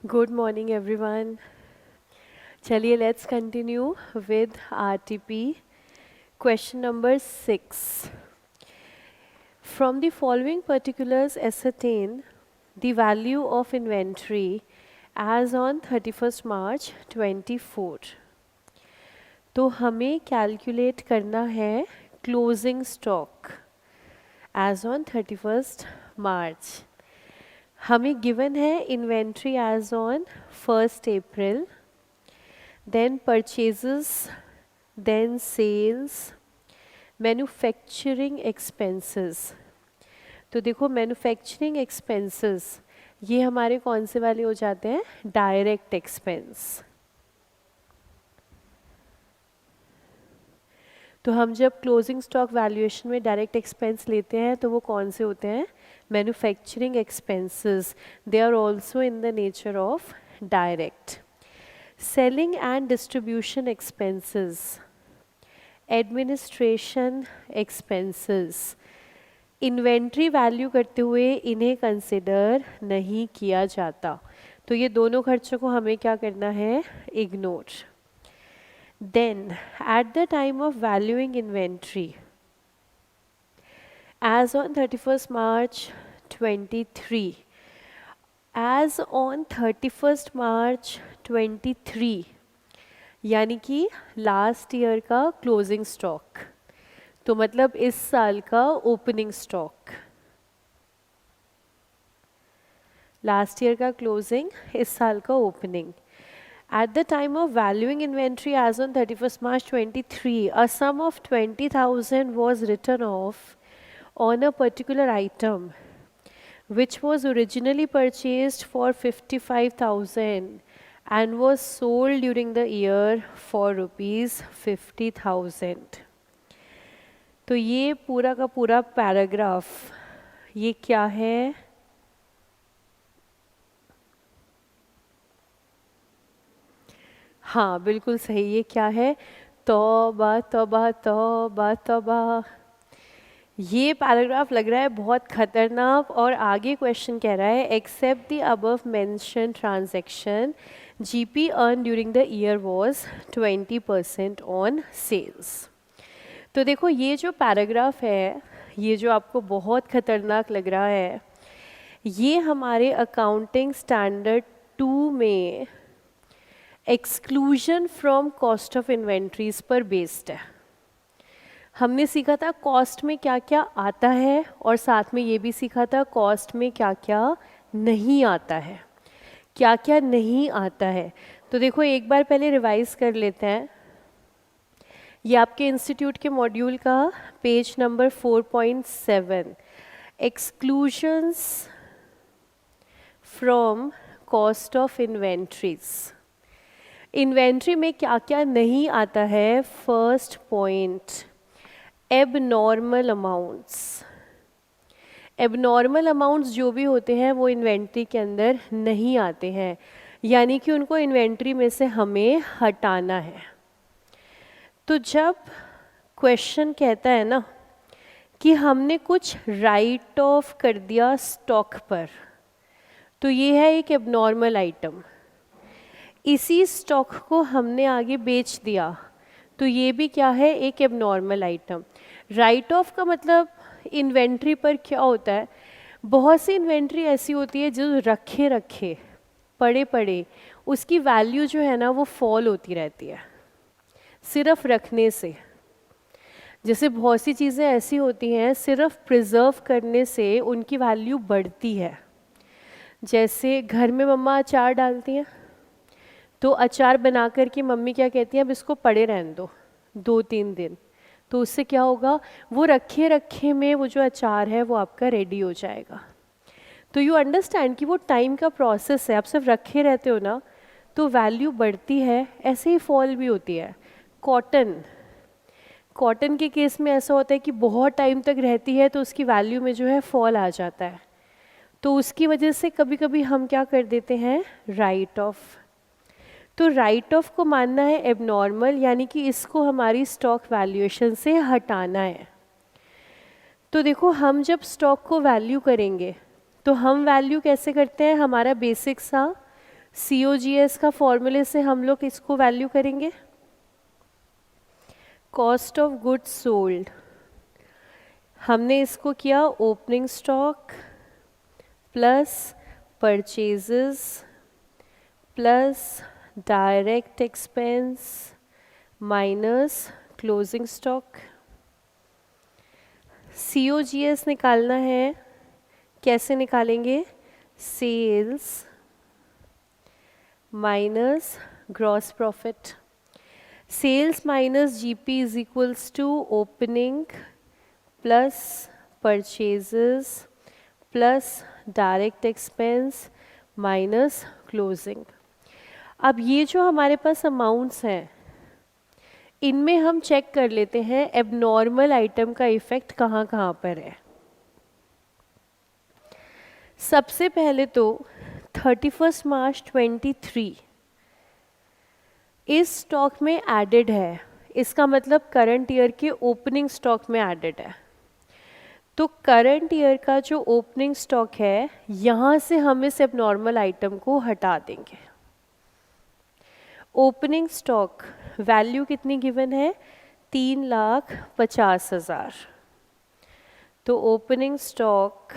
Good morning, everyone. चलिए let's continue with RTP. Question number 6. From the following particulars ascertain the value of inventory as on 31st March 24. तो हमें calculate करना है closing stock as on 31st March. हमें given है inventory as on 1st April, then purchases, then sales, manufacturing expenses. तो देखो manufacturing expenses ये हमारे कौन से वाले हो जाते हैं? Direct expense. तो हम जब क्लोजिंग स्टॉक वैल्यूएशन में डायरेक्ट एक्सपेंस लेते हैं तो वो कौन से होते हैं? Manufacturing expenses. They are also in the nature of direct. Selling and distribution expenses, administration expenses, inventory value करते हुए इन्हें कंसिडर नहीं किया जाता. तो ये दोनों खर्चों को हमें क्या करना है? Ignore. Then at the time of valuing inventory as on 31st March 23, as on 31st March 23 यानी कि लास्ट ईयर का क्लोजिंग स्टॉक, तो मतलब इस साल का ओपनिंग स्टॉक. लास्ट ईयर का क्लोजिंग, इस साल का opening. At the time of valuing inventory as on 31st March 23, a sum of 20,000 was written off on a particular item which was originally purchased for 55,000 and was sold during the year for rupees 50,000. तो ये पूरा का पूरा paragraph ये क्या है? हाँ बिल्कुल सही. ये क्या है? तौबा तौबा तौबा तौबा. ये पैराग्राफ लग रहा है बहुत खतरनाक. और आगे क्वेश्चन कह रहा है except the above mention transaction GP earn during the year was 20% on sales. तो देखो ये जो पैराग्राफ है, ये जो आपको बहुत खतरनाक लग रहा है, ये हमारे अकाउंटिंग स्टैंडर्ड 2 में exclusion from cost of inventories पर बेस्ड है. हमने सीखा था कॉस्ट में क्या क्या आता है और साथ में ये भी सीखा था कॉस्ट में क्या क्या नहीं आता है. क्या क्या नहीं आता है तो देखो एक बार पहले रिवाइज कर लेते हैं. ये आपके इंस्टीट्यूट के मॉड्यूल का page number 4.7, exclusions from cost of inventories. Inventory में क्या क्या नहीं आता है? First point, abnormal amounts. Abnormal amounts जो भी होते हैं वो इन्वेंट्री के अंदर नहीं आते हैं, यानी कि उनको इन्वेंट्री में से हमें हटाना है. तो जब क्वेश्चन कहता है ना कि हमने कुछ राइट ऑफ कर दिया स्टॉक पर, तो ये है एक एबनॉर्मल आइटम. इसी स्टॉक को हमने आगे बेच दिया तो ये भी क्या है? एक एबनॉर्मल आइटम. राइट ऑफ का मतलब इन्वेंट्री पर क्या होता है? बहुत सी इन्वेंट्री ऐसी होती है जो रखे रखे पड़े पड़े उसकी वैल्यू जो है ना वो फॉल होती रहती है सिर्फ रखने से. जैसे बहुत सी चीज़ें ऐसी होती हैं सिर्फ प्रिजर्व करने से उनकी वैल्यू बढ़ती है. जैसे घर में मम्मा अचार डालती हैं तो अचार बना कर के मम्मी क्या कहती हैं? अब इसको पड़े रहने दो 2-3 दिन. तो उससे क्या होगा? वो रखे रखे में वो जो अचार है वो आपका रेडी हो जाएगा. तो यू अंडरस्टैंड कि वो टाइम का प्रोसेस है. आप सिर्फ रखे रहते हो ना तो वैल्यू बढ़ती है, ऐसे ही फॉल भी होती है. कॉटन के केस में ऐसा होता है कि बहुत टाइम तक रहती है तो उसकी वैल्यू में जो है फॉल आ जाता है. तो उसकी वजह से कभी कभी हम क्या कर देते हैं? Right of. तो राइट ऑफ को मानना है एबनॉर्मल, यानी कि इसको हमारी स्टॉक वैल्यूएशन से हटाना है. तो देखो हम जब स्टॉक को वैल्यू करेंगे तो हम वैल्यू कैसे करते हैं? हमारा बेसिक सा COGS का फॉर्मूले से हम लोग इसको वैल्यू करेंगे, कॉस्ट ऑफ गुड्स सोल्ड। हमने इसको किया opening stock plus purchases plus direct expense minus closing stock. COGS निकालना है, कैसे निकालेंगे? Sales minus gross profit. Sales minus GP is equals to opening plus purchases plus direct expense minus closing. अब ये जो हमारे पास अमाउंट्स हैं, इनमें हम चेक कर लेते हैं एबनॉर्मल आइटम का इफेक्ट कहाँ कहाँ पर है। सबसे पहले तो 31 मार्च 23 इस स्टॉक में एडेड है, इसका मतलब करंट ईयर के ओपनिंग स्टॉक में एडेड है। तो करंट ईयर का जो ओपनिंग स्टॉक है, यहाँ से हम इस एबनॉर्मल आइटम को हटा देंगे। ओपनिंग स्टॉक वैल्यू कितनी गिवन है? 3,50,000। तो ओपनिंग स्टॉक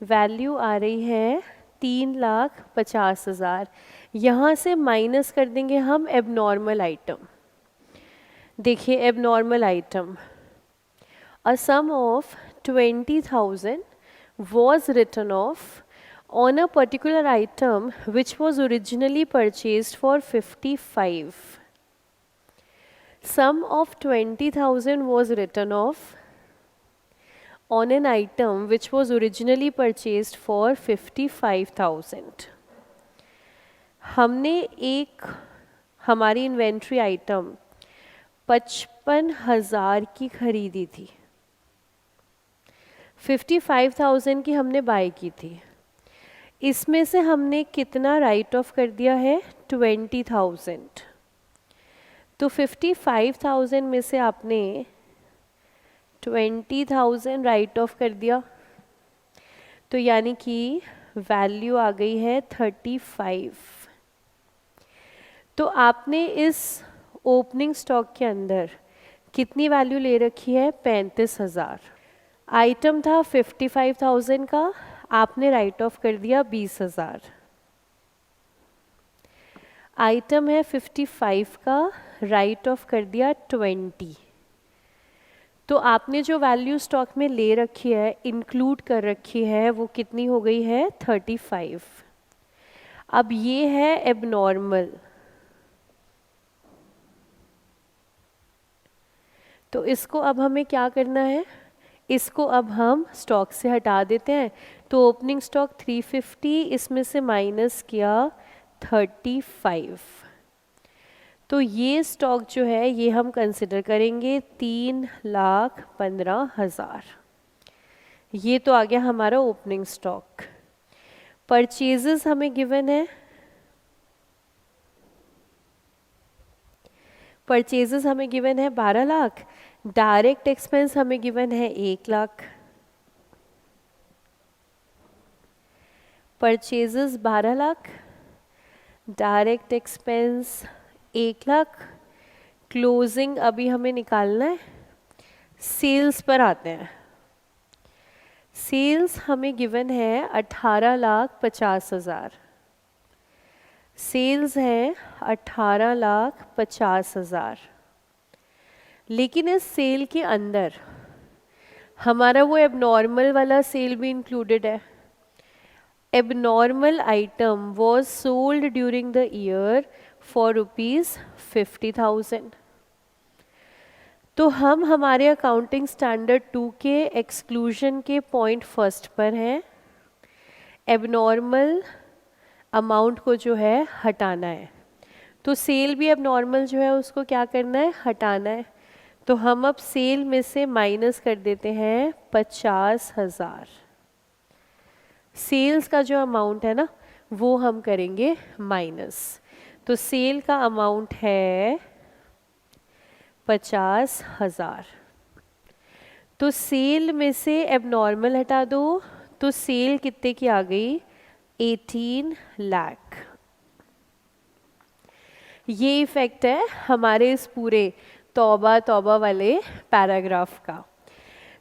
वैल्यू आ रही है 3,50,000। यहाँ से माइनस कर देंगे हम एबनॉर्मल आइटम। देखिए abnormal item, a sum of 20,000 was written off on a particular item which was originally purchased for 55. Sum of 20,000 was written off on an item which was originally purchased for 55,000. हमने एक हमारी inventory item 55,000 की खरीदी थी, 55,000 की हमने bye की थी। इसमें से हमने कितना राइट ऑफ कर दिया है? 20,000। तो 55,000 में से आपने 20,000 राइट ऑफ कर दिया, तो यानी कि वैल्यू आ गई है 35। तो आपने इस ओपनिंग स्टॉक के अंदर कितनी वैल्यू ले रखी है? 35,000। आइटम था 55,000 का, आपने राइट ऑफ कर दिया 20,000। आइटम है 55 का, राइट ऑफ कर दिया 20। तो आपने जो वैल्यू स्टॉक में ले रखी है, इंक्लूड कर रखी है, वो कितनी हो गई है? 35। अब ये है एबनॉर्मल, तो इसको अब हमें क्या करना है? इसको अब हम स्टॉक से हटा देते हैं। तो ओपनिंग स्टॉक 350, इसमें से माइनस किया 35। तो ये स्टॉक जो है ये हम कंसिडर करेंगे 3,15,000। ये तो आ गया हमारा ओपनिंग स्टॉक। परचेजेस हमें गिवन है, परचेजेस हमें गिवन है 12 लाख। डायरेक्ट एक्सपेंस हमें गिवन है 1 lakh. Purchases 12 lakh, direct expense 1 lakh. Closing अभी हमें निकालना है। सेल्स पर आते हैं। सेल्स हमें गिवन है 18,50,000। सेल्स है 18,50,000, लेकिन इस सेल के अंदर हमारा वो एबनॉर्मल वाला सेल भी इंक्लूडेड है। Abnormal item was sold during the year for ₹50,000। तो हम हमारे अकाउंटिंग स्टैंडर्ड 2 के एक्सक्लूजन के पॉइंट फर्स्ट पर हैं। एबनॉर्मल अमाउंट को जो है हटाना है, तो सेल भी एबनॉर्मल जो है उसको क्या करना है? हटाना है। तो हम अब सेल में से माइनस कर देते हैं 50,000। सेल्स का जो अमाउंट है ना वो हम करेंगे माइनस। तो सेल का अमाउंट है 50,000। तो सेल में से एबनॉर्मल हटा दो, तो सेल कितने की आ गई? 18 लाख। ये इफेक्ट है हमारे इस पूरे तौबा तौबा वाले पैराग्राफ का।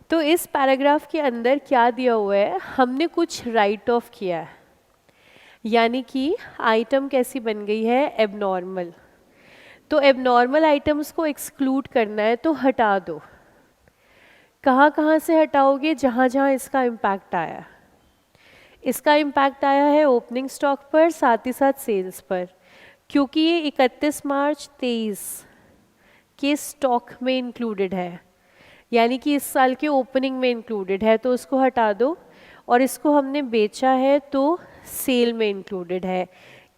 तो इस पैराग्राफ के अंदर क्या दिया हुआ है, हमने कुछ राइट ऑफ किया है, यानी कि आइटम कैसी बन गई है, एबनॉर्मल। तो एबनॉर्मल आइटम्स को एक्सक्लूड करना है तो हटा दो। कहाँ कहाँ से हटाओगे, जहाँ जहाँ इसका इम्पैक्ट आया। इसका इम्पैक्ट आया है ओपनिंग स्टॉक पर, साथ ही साथ सेल्स पर, क्योंकि ये 31 मार्च 23 के स्टॉक में इंक्लूडेड है, यानी कि इस साल के ओपनिंग में इंक्लूडेड है, तो उसको हटा दो। और इसको हमने बेचा है तो सेल में इंक्लूडेड है।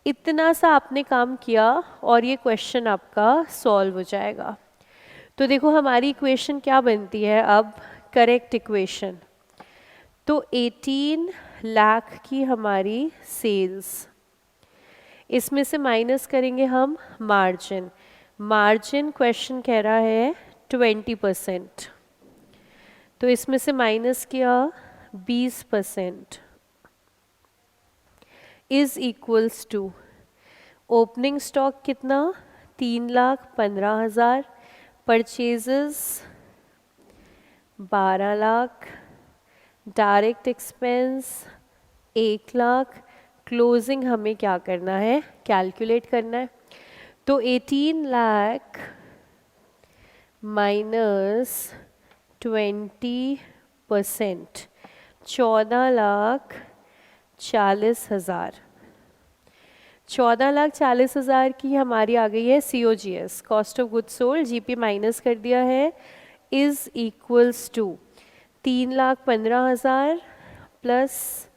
इतना सा आपने काम किया और ये क्वेश्चन आपका सॉल्व हो जाएगा। तो देखो हमारी इक्वेशन क्या बनती है अब, करेक्ट इक्वेशन। तो 18 लाख की हमारी सेल्स, इसमें से माइनस करेंगे हम मार्जिन। मार्जिन क्वेश्चन कह रहा है 20%, तो इसमें से माइनस किया 20%, is equals to opening stock कितना, 3,15,000, purchases 12 lakh, direct expense 1 lakh, closing हमें क्या करना है, कैलकुलेट करना है। तो 18 लाख माइनस 20%, 14,40,000। 14,40,000 की हमारी आ गई है COGS, cost of goods sold, GP minus कर दिया है, is equals to 3,15,000 plus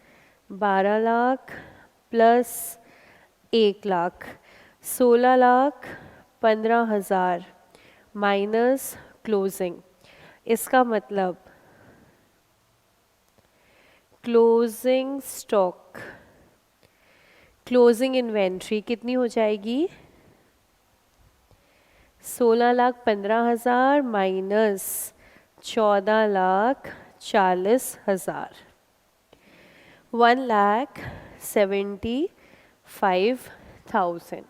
12 lakh plus 1 lakh, 16,15,000 minus closing. इसका मतलब क्लोजिंग स्टॉक, क्लोजिंग इन्वेंट्री कितनी हो जाएगी, 16,15,000 माइनस 14,40,000, 1,75,000।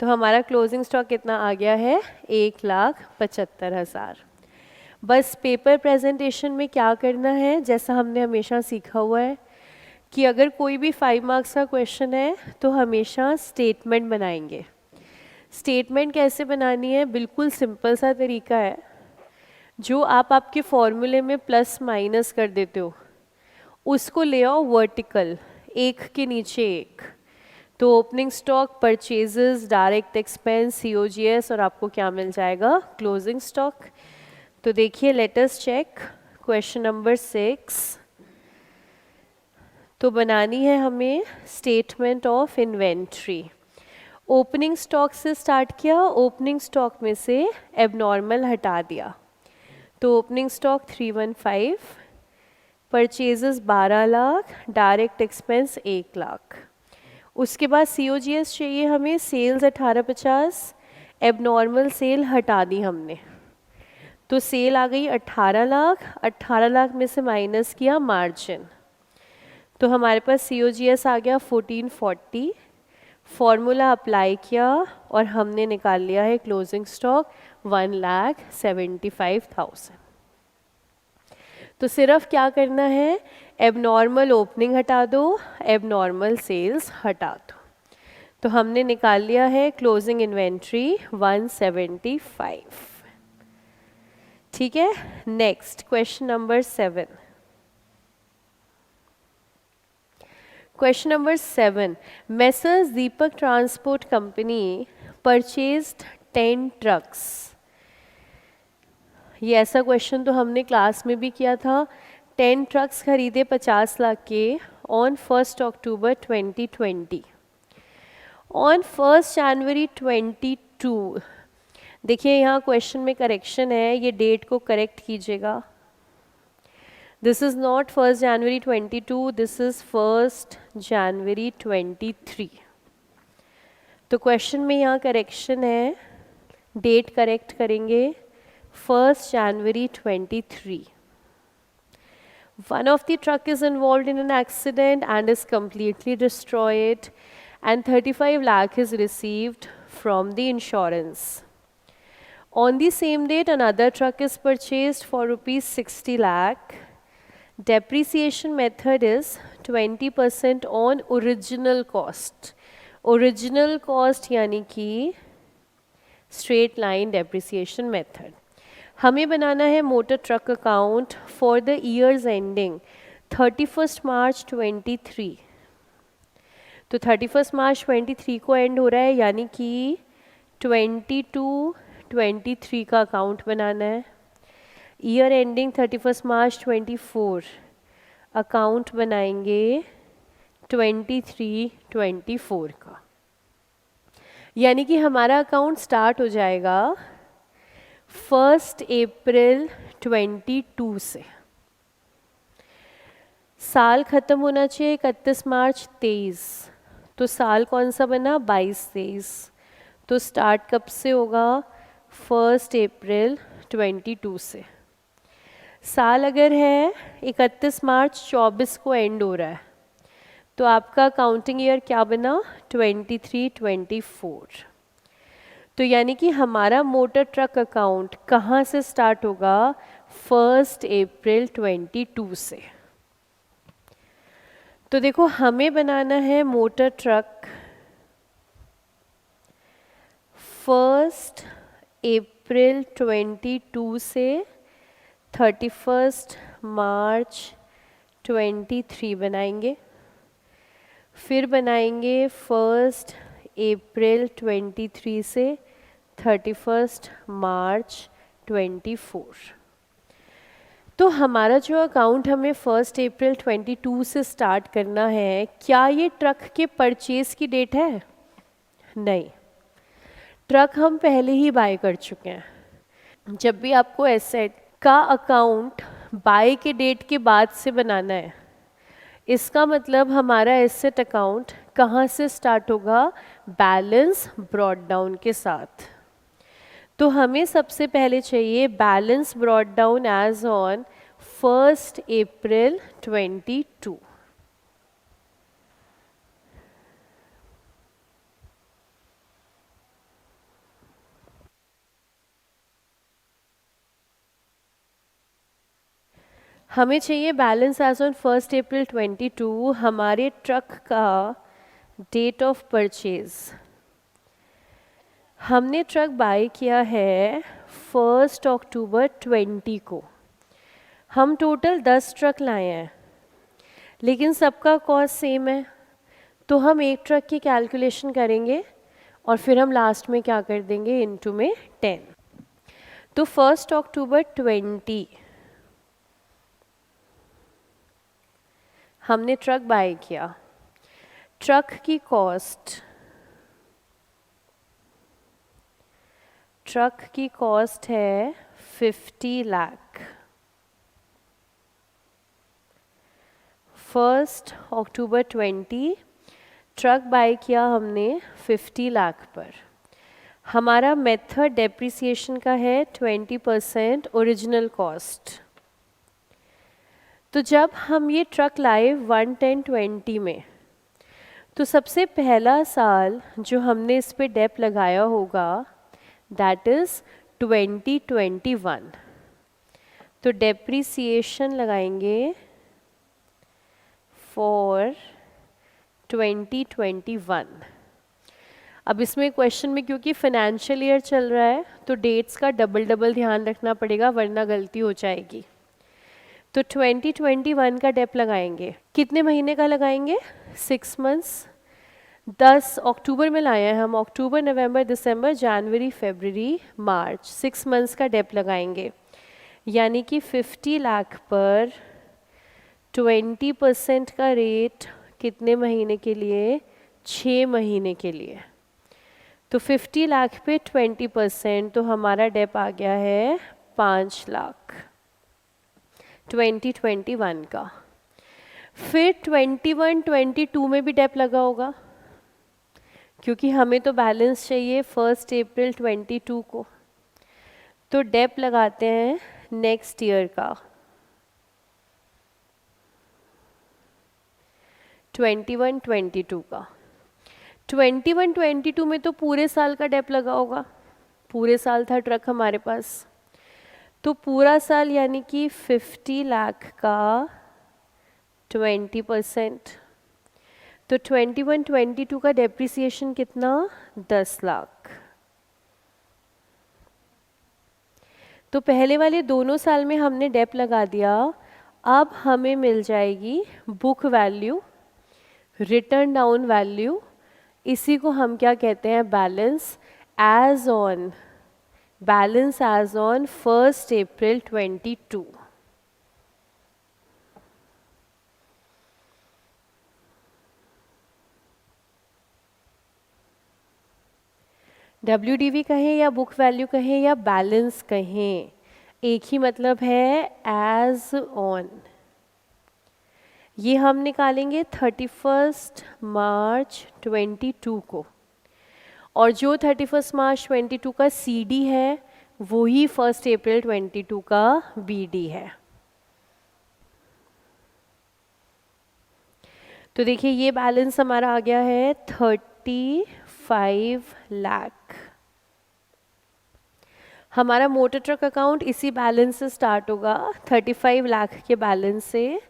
तो हमारा क्लोजिंग स्टॉक कितना आ गया है, 1,75,000। बस पेपर प्रेजेंटेशन में क्या करना है, जैसा हमने हमेशा सीखा हुआ है कि अगर कोई भी 5 मार्क्स का क्वेश्चन है तो हमेशा स्टेटमेंट बनाएंगे। स्टेटमेंट कैसे बनानी है, बिल्कुल सिंपल सा तरीका है। जो आप आपके फॉर्मूले में प्लस माइनस कर देते हो उसको ले आओ वर्टिकल, एक के नीचे एक। तो opening stock, purchases, direct expense, COGS, और आपको क्या मिल जाएगा, क्लोजिंग स्टॉक। तो देखिए let us check question number 6। तो बनानी है हमें statement of inventory. Opening stock से स्टार्ट किया, ओपनिंग स्टॉक में से एबनॉर्मल हटा दिया, तो opening stock 315, purchases 12 lakh, direct expense 1 lakh. उसके बाद COGS चाहिए हमें, सेल्स 1850, एबनॉर्मल सेल हटा दी हमने, तो सेल आ गई 18 लाख। 18 लाख में से माइनस किया मार्जिन, तो हमारे पास COGS आ गया 1440। फॉर्मूला अप्लाई किया और हमने निकाल लिया है क्लोजिंग स्टॉक 1,75,000। तो सिर्फ क्या करना है, एबनॉर्मल ओपनिंग हटा दो, एबनॉर्मल सेल्स हटा दो। तो हमने निकाल लिया है क्लोजिंग इन्वेंट्री 175। ठीक है, next question number 7। Question number 7, messrs Deepak transport company purchased 10 trucks. ये ऐसा क्वेश्चन तो हमने क्लास में भी किया था। 10 ट्रक्स खरीदे 50 लाख के ऑन 1 अक्टूबर 2020। ऑन 1 जनवरी 22, देखिए यहाँ क्वेश्चन में करेक्शन है, ये डेट को करेक्ट कीजिएगा। This is not 1 January 22, this is 1 जनवरी 23। तो क्वेश्चन में यहाँ करेक्शन है, डेट करेक्ट करेंगे 1 जनवरी 23। One of the truck is involved in an accident and is completely destroyed, and 35 lakh is received from the insurance. On the same date, another truck is purchased for rupees 60 lakh. Depreciation method is 20% on original cost. Original cost यानी कि straight line depreciation method. हमें बनाना है motor truck account for the years ending 31 मार्च 23. तो 31 मार्च 23 को and हो रहा है, यानी कि 22-23 का अकाउंट बनाना है. ईयर एंडिंग 31 मार्च 24, अकाउंट बनाएंगे 23-24 का. यानी कि हमारा अकाउंट स्टार्ट हो जाएगा 1 अप्रैल 22 से. साल ख़त्म होना चाहिए 31 मार्च 23. तो साल कौन सा बना? 22-23. तो स्टार्ट कब से होगा? 1 अप्रैल 22 से. साल अगर है 31 मार्च 24 को एंड हो रहा है, तो आपका काउंटिंग ईयर क्या बना? 23-24. तो यानी कि हमारा मोटर ट्रक अकाउंट कहाँ से स्टार्ट होगा? 1 अप्रैल 22 से. तो देखो, हमें बनाना है मोटर ट्रक 1 अप्रैल 22 से 31 मार्च 23 बनाएंगे. फिर बनाएंगे 1 अप्रैल 23 से 31 मार्च 24. तो हमारा जो अकाउंट हमें 1 अप्रैल 22 से स्टार्ट करना है, क्या ये ट्रक के परचेज की डेट है? नहीं, ट्रक हम पहले ही बाय कर चुके हैं. जब भी आपको एसेट का अकाउंट बाय के डेट के बाद से बनाना है, इसका मतलब हमारा एसेट अकाउंट कहाँ से स्टार्ट होगा? बैलेंस ब्रॉट डाउन के साथ. तो हमें सबसे पहले चाहिए balance brought down as on 1 April 22. हमें चाहिए बैलेंस एज ऑन 1 अप्रैल 22 हमारे ट्रक का डेट ऑफ परचेज. हमने ट्रक बाय किया है 1 अक्टूबर 20 को. हम टोटल 10 ट्रक लाए हैं, लेकिन सबका कॉस्ट सेम है. तो हम एक ट्रक की कैलकुलेशन करेंगे और फिर हम लास्ट में क्या कर देंगे? इनटू में 10. तो 1 अक्टूबर 20 हमने ट्रक बाय किया. ट्रक की कॉस्ट है 50 लाख. 1 अक्टूबर 20 ट्रक बाय किया हमने 50 लाख पर. हमारा मेथड डेप्रिसिएशन का है 20% ओरिजिनल कॉस्ट. तो जब हम ये ट्रक लाए 110-20 में, तो सबसे पहला साल जो हमने इस पे डेप लगाया होगा दैट इज़ 2021. तो डेप्रिसिएशन लगाएंगे फॉर 2021. अब इसमें क्वेश्चन में क्योंकि फाइनेंशियल ईयर चल रहा है, तो डेट्स का डबल ध्यान रखना पड़ेगा, वरना गलती हो जाएगी. तो 2021 का डेप लगाएंगे. कितने महीने का लगाएंगे? 6 मंथ्स. 10 अक्टूबर में लाए हैं हम. अक्टूबर, नवंबर, दिसंबर, जनवरी, फरवरी, मार्च, 6 मंथ्स का डेप लगाएंगे. यानी कि 50 लाख पर 20% का रेट कितने महीने के लिए? 6 महीने के लिए. तो 50 लाख पे 20%, तो हमारा डेप आ गया है 5 लाख 2021 का. फिर 21-22 में भी डेप लगा होगा, क्योंकि हमें तो बैलेंस चाहिए 1 अप्रैल 22 को. तो डेप लगाते हैं नेक्स्ट ईयर का. 21-22 का। 21-22 में तो पूरे साल का डेप लगा होगा, पूरे साल था ट्रक हमारे पास, तो पूरा साल यानी कि 50 लाख का 20%, तो 21-22 का डेप्रिसिएशन कितना, 10 लाख। तो पहले वाले दोनों साल में हमने डेप लगा दिया, अब हमें मिल जाएगी book value, written down value, इसी को हम क्या कहते हैं, balance as on 1 April 22। WDV कहें या बुक वैल्यू कहें या बैलेंस कहें, एक ही मतलब है, एज ऑन। ये हम निकालेंगे 31 मार्च 22 को, और जो 31 मार्च 22 का CD है वही 1 अप्रैल 22 का BD है। तो देखिए ये बैलेंस हमारा आ गया है 35 लाख। हमारा मोटर ट्रक अकाउंट इसी बैलेंस से स्टार्ट होगा, 35 लाख के बैलेंस से।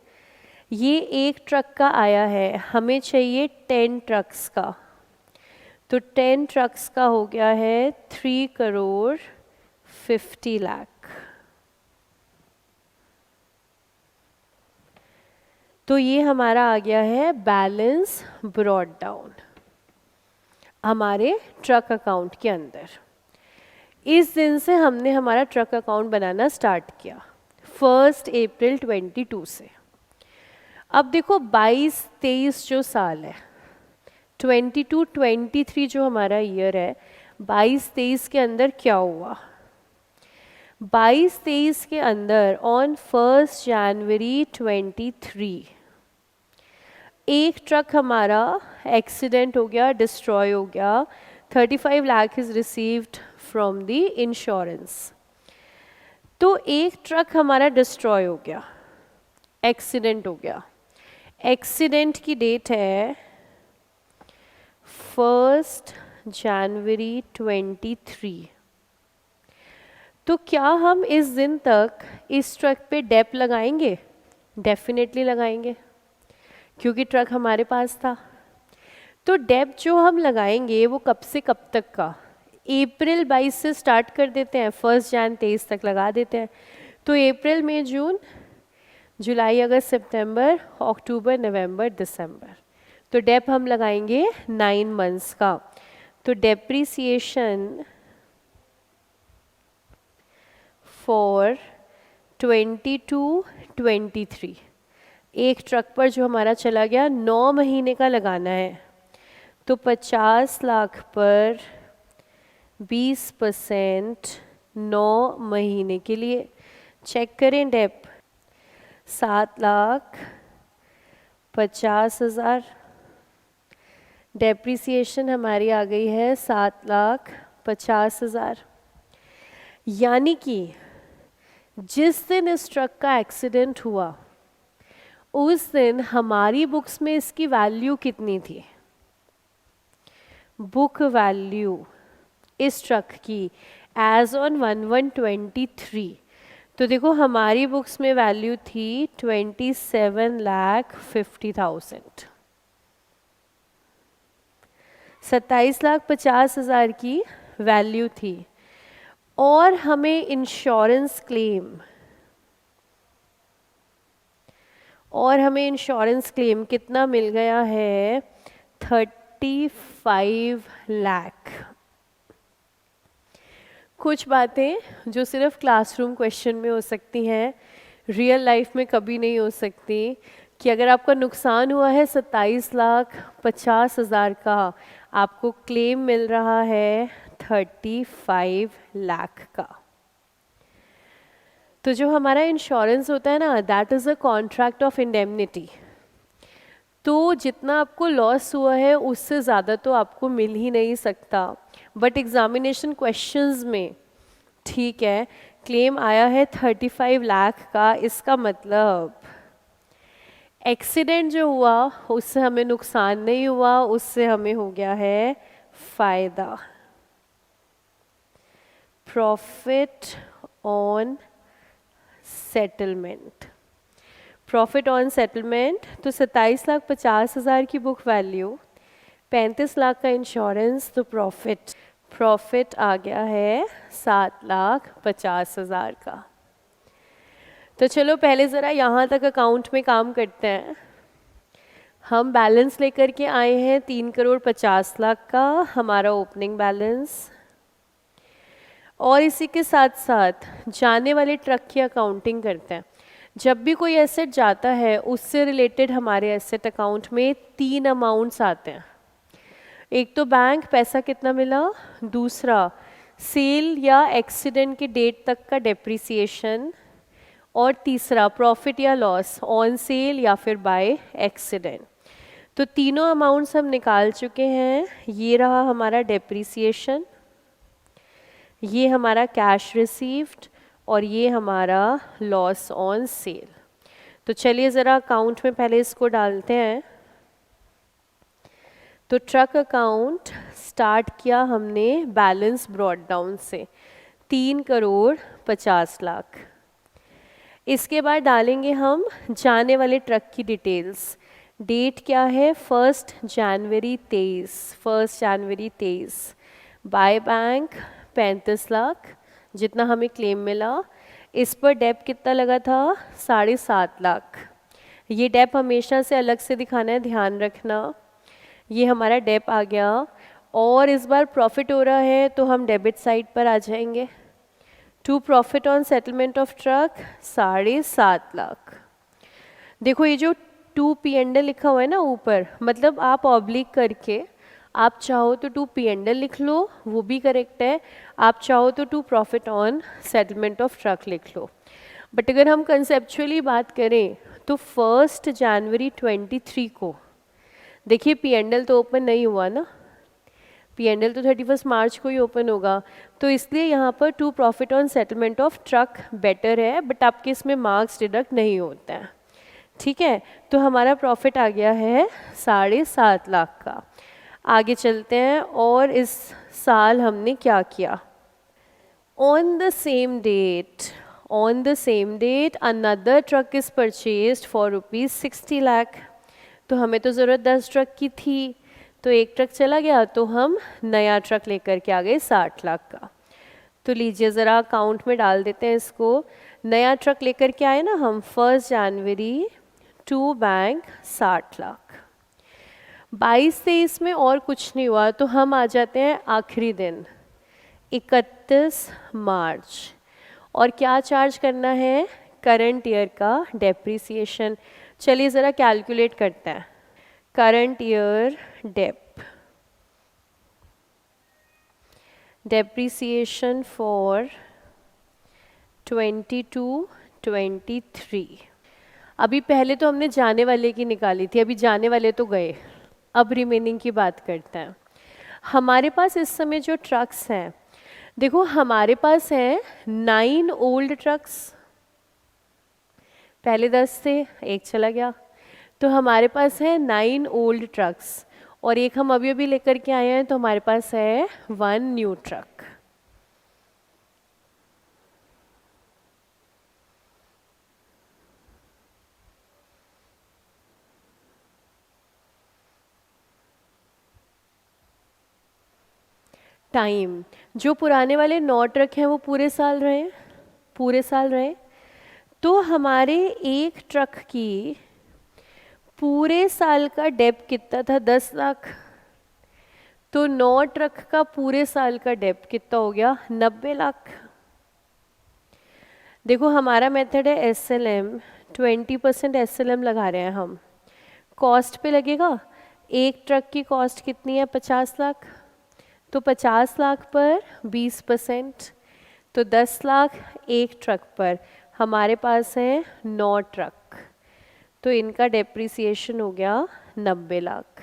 ये एक ट्रक का आया है, हमें चाहिए 10 ट्रक्स का, तो 10 ट्रक्स का हो गया है 3,50 लाख। तो ये हमारा आ गया है बैलेंस ब्रॉट डाउन हमारे ट्रक अकाउंट के अंदर। इस दिन से हमने हमारा ट्रक अकाउंट बनाना स्टार्ट किया 1 अप्रैल 22 से। अब देखो 22-23 जो साल है, 22-23 जो हमारा ईयर है, 22-23 के अंदर क्या हुआ, 22-23 के अंदर ऑन 1 जनवरी 23 एक ट्रक हमारा एक्सीडेंट हो गया, डिस्ट्रॉय हो गया, 35 lakh is received from the insurance. तो एक ट्रक हमारा डिस्ट्रॉय हो गया, एक्सीडेंट हो गया, एक्सीडेंट की डेट है 1 जनवरी 23। तो क्या हम इस दिन तक इस ट्रक पे डेप लगाएंगे? डेफिनेटली लगाएंगे, क्योंकि ट्रक हमारे पास था। तो डेप जो हम लगाएंगे वो कब से कब तक का, अप्रैल 22 से स्टार्ट कर देते हैं, 1 जन 23 तक लगा देते हैं। तो अप्रैल मई जून जुलाई अगस्त सितंबर अक्टूबर नवंबर दिसंबर, तो डेप हम लगाएंगे 9 मंथ्स का। तो डेप्रिसिएशन फॉर 22-23 एक ट्रक पर जो हमारा चला गया 9 महीने का लगाना है, तो 50 लाख पर 20% 9 महीने के लिए। चेक करें डेप 7,50,000, डेप्रिसिएशन हमारी आ गई है 7,50,000। यानी कि जिस दिन इस ट्रक का एक्सीडेंट हुआ उस दिन हमारी बुक्स में इसकी वैल्यू कितनी थी, बुक वैल्यू इस ट्रक की एज ऑन 1/1/23, तो देखो हमारी बुक्स में वैल्यू थी 27,50,000, 27,50,000 की वैल्यू थी। और हमें इंश्योरेंस क्लेम कितना मिल गया है, 35 लाख। कुछ बातें जो सिर्फ क्लासरूम क्वेश्चन में हो सकती हैं, रियल लाइफ में कभी नहीं हो सकती, कि अगर आपका नुकसान हुआ है 27,50,000 का, आपको क्लेम मिल रहा है 35 लाख का। तो जो हमारा इंश्योरेंस होता है ना, that is a contract of indemnity. तो जितना आपको लॉस हुआ है उससे ज़्यादा तो आपको मिल ही नहीं सकता, बट एग्जामिनेशन क्वेश्चंस में ठीक है क्लेम आया है 35 लाख का, इसका मतलब एक्सीडेंट जो हुआ उससे हमें नुकसान नहीं हुआ, उससे हमें हो गया है फ़ायदा। Profit on settlement, profit on settlement. तो 27,50,000 की बुक वैल्यू, 35 लाख का इंश्योरेंस, तो प्रॉफिट आ गया है 7,50,000 का। तो चलो पहले ज़रा यहाँ तक अकाउंट में काम करते हैं। हम बैलेंस लेकर के आए हैं 3,50,00,000 का हमारा ओपनिंग बैलेंस, और इसी के साथ साथ जाने वाले ट्रक की अकाउंटिंग करते हैं। जब भी कोई एसेट जाता है उससे रिलेटेड हमारे एसेट अकाउंट में 3 अमाउंट्स आते हैं। एक तो बैंक पैसा कितना मिला, दूसरा सेल या एक्सीडेंट के डेट तक का डेप्रिसिएशन, और तीसरा प्रॉफिट या लॉस ऑन सेल या फिर बाय एक्सीडेंट। तो तीनों अमाउंट्स हम निकाल चुके हैं। ये रहा हमारा डेप्रिसिएशन, ये हमारा कैश रिसीव्ड, और ये हमारा लॉस ऑन सेल। तो चलिए ज़रा अकाउंट में पहले इसको डालते हैं। तो ट्रक अकाउंट स्टार्ट किया हमने बैलेंस ब्रॉट डाउन से 3,50,00,000। इसके बाद डालेंगे हम जाने वाले ट्रक की डिटेल्स। डेट क्या है, 1 जनवरी 23। बाय बैंक 35 लाख जितना हमें क्लेम मिला। इस पर डेप कितना लगा था, 7.5 लाख। ये डेप हमेशा से अलग से दिखाना है, ध्यान रखना। ये हमारा डेप आ गया, और इस बार प्रॉफिट हो रहा है तो हम डेबिट साइड पर आ जाएंगे। To profit on settlement of truck 7.5 lakh. देखो ये जो 2 P&L लिखा हुआ है ना ऊपर, मतलब आप ऑब्लिक करके आप चाहो तो 2 P&L लिख लो, वो भी करेक्ट है। आप चाहो तो 2 profit on settlement of truck लिख लो। बट अगर हम कंसेप्चुअली बात करें तो 1 जनवरी 23 को, देखिए P&L तो ओपन नहीं हुआ ना, P&L तो 31 मार्च को ही ओपन होगा, तो इसलिए यहाँ पर 2 profit on settlement of truck better है, बट आपके इसमें मार्क्स डिडक्ट नहीं होते हैं। ठीक है, तो हमारा प्रॉफिट आ गया है 7.5 लाख का। आगे चलते हैं, और इस साल हमने क्या किया। On the same date another truck is purchased for ₹60 lakh. तो हमें तो ज़रूरत 10 ट्रक की थी, तो एक ट्रक चला गया, तो हम नया ट्रक लेकर के आ गए 60 लाख का। तो लीजिए ज़रा अकाउंट में डाल देते हैं इसको। नया ट्रक लेकर के आए ना हम 1 जनवरी, टू बैंक 60 लाख। 22-23 में और कुछ नहीं हुआ, तो हम आ जाते हैं आखिरी दिन 31 मार्च, और क्या चार्ज करना है, करंट ईयर का डेप्रिसिएशन। चलिए ज़रा कैलकुलेट करते हैं। Current year depreciation for 22-23। अभी पहले तो हमने जाने वाले की निकाली थी, अभी जाने वाले तो गए, अब रिमेनिंग की बात करते हैं। हमारे पास इस समय जो ट्रक्स हैं, देखो हमारे पास हैं 9 ओल्ड ट्रक्स, पहले 10 थे, एक चला गया, तो हमारे पास है 9 ओल्ड ट्रक्स, और एक हम अभी अभी लेकर के आए हैं, तो हमारे पास है 1 न्यू ट्रक। टाइम, जो पुराने वाले 9 ट्रक हैं वो पूरे साल रहे, तो हमारे एक ट्रक की पूरे साल का डेप कितना था, 10 लाख। तो 9 ट्रक का पूरे साल का डेप कितना हो गया, 90 लाख। देखो हमारा मेथड है SLM, 20% SLM लगा रहे हैं हम। कॉस्ट पे लगेगा, एक ट्रक की कॉस्ट कितनी है, 50 लाख, तो 50 लाख पर 20%, तो 10 लाख एक ट्रक पर। हमारे पास है 9 ट्रक, तो इनका डेप्रिसिएशन हो गया 90 लाख।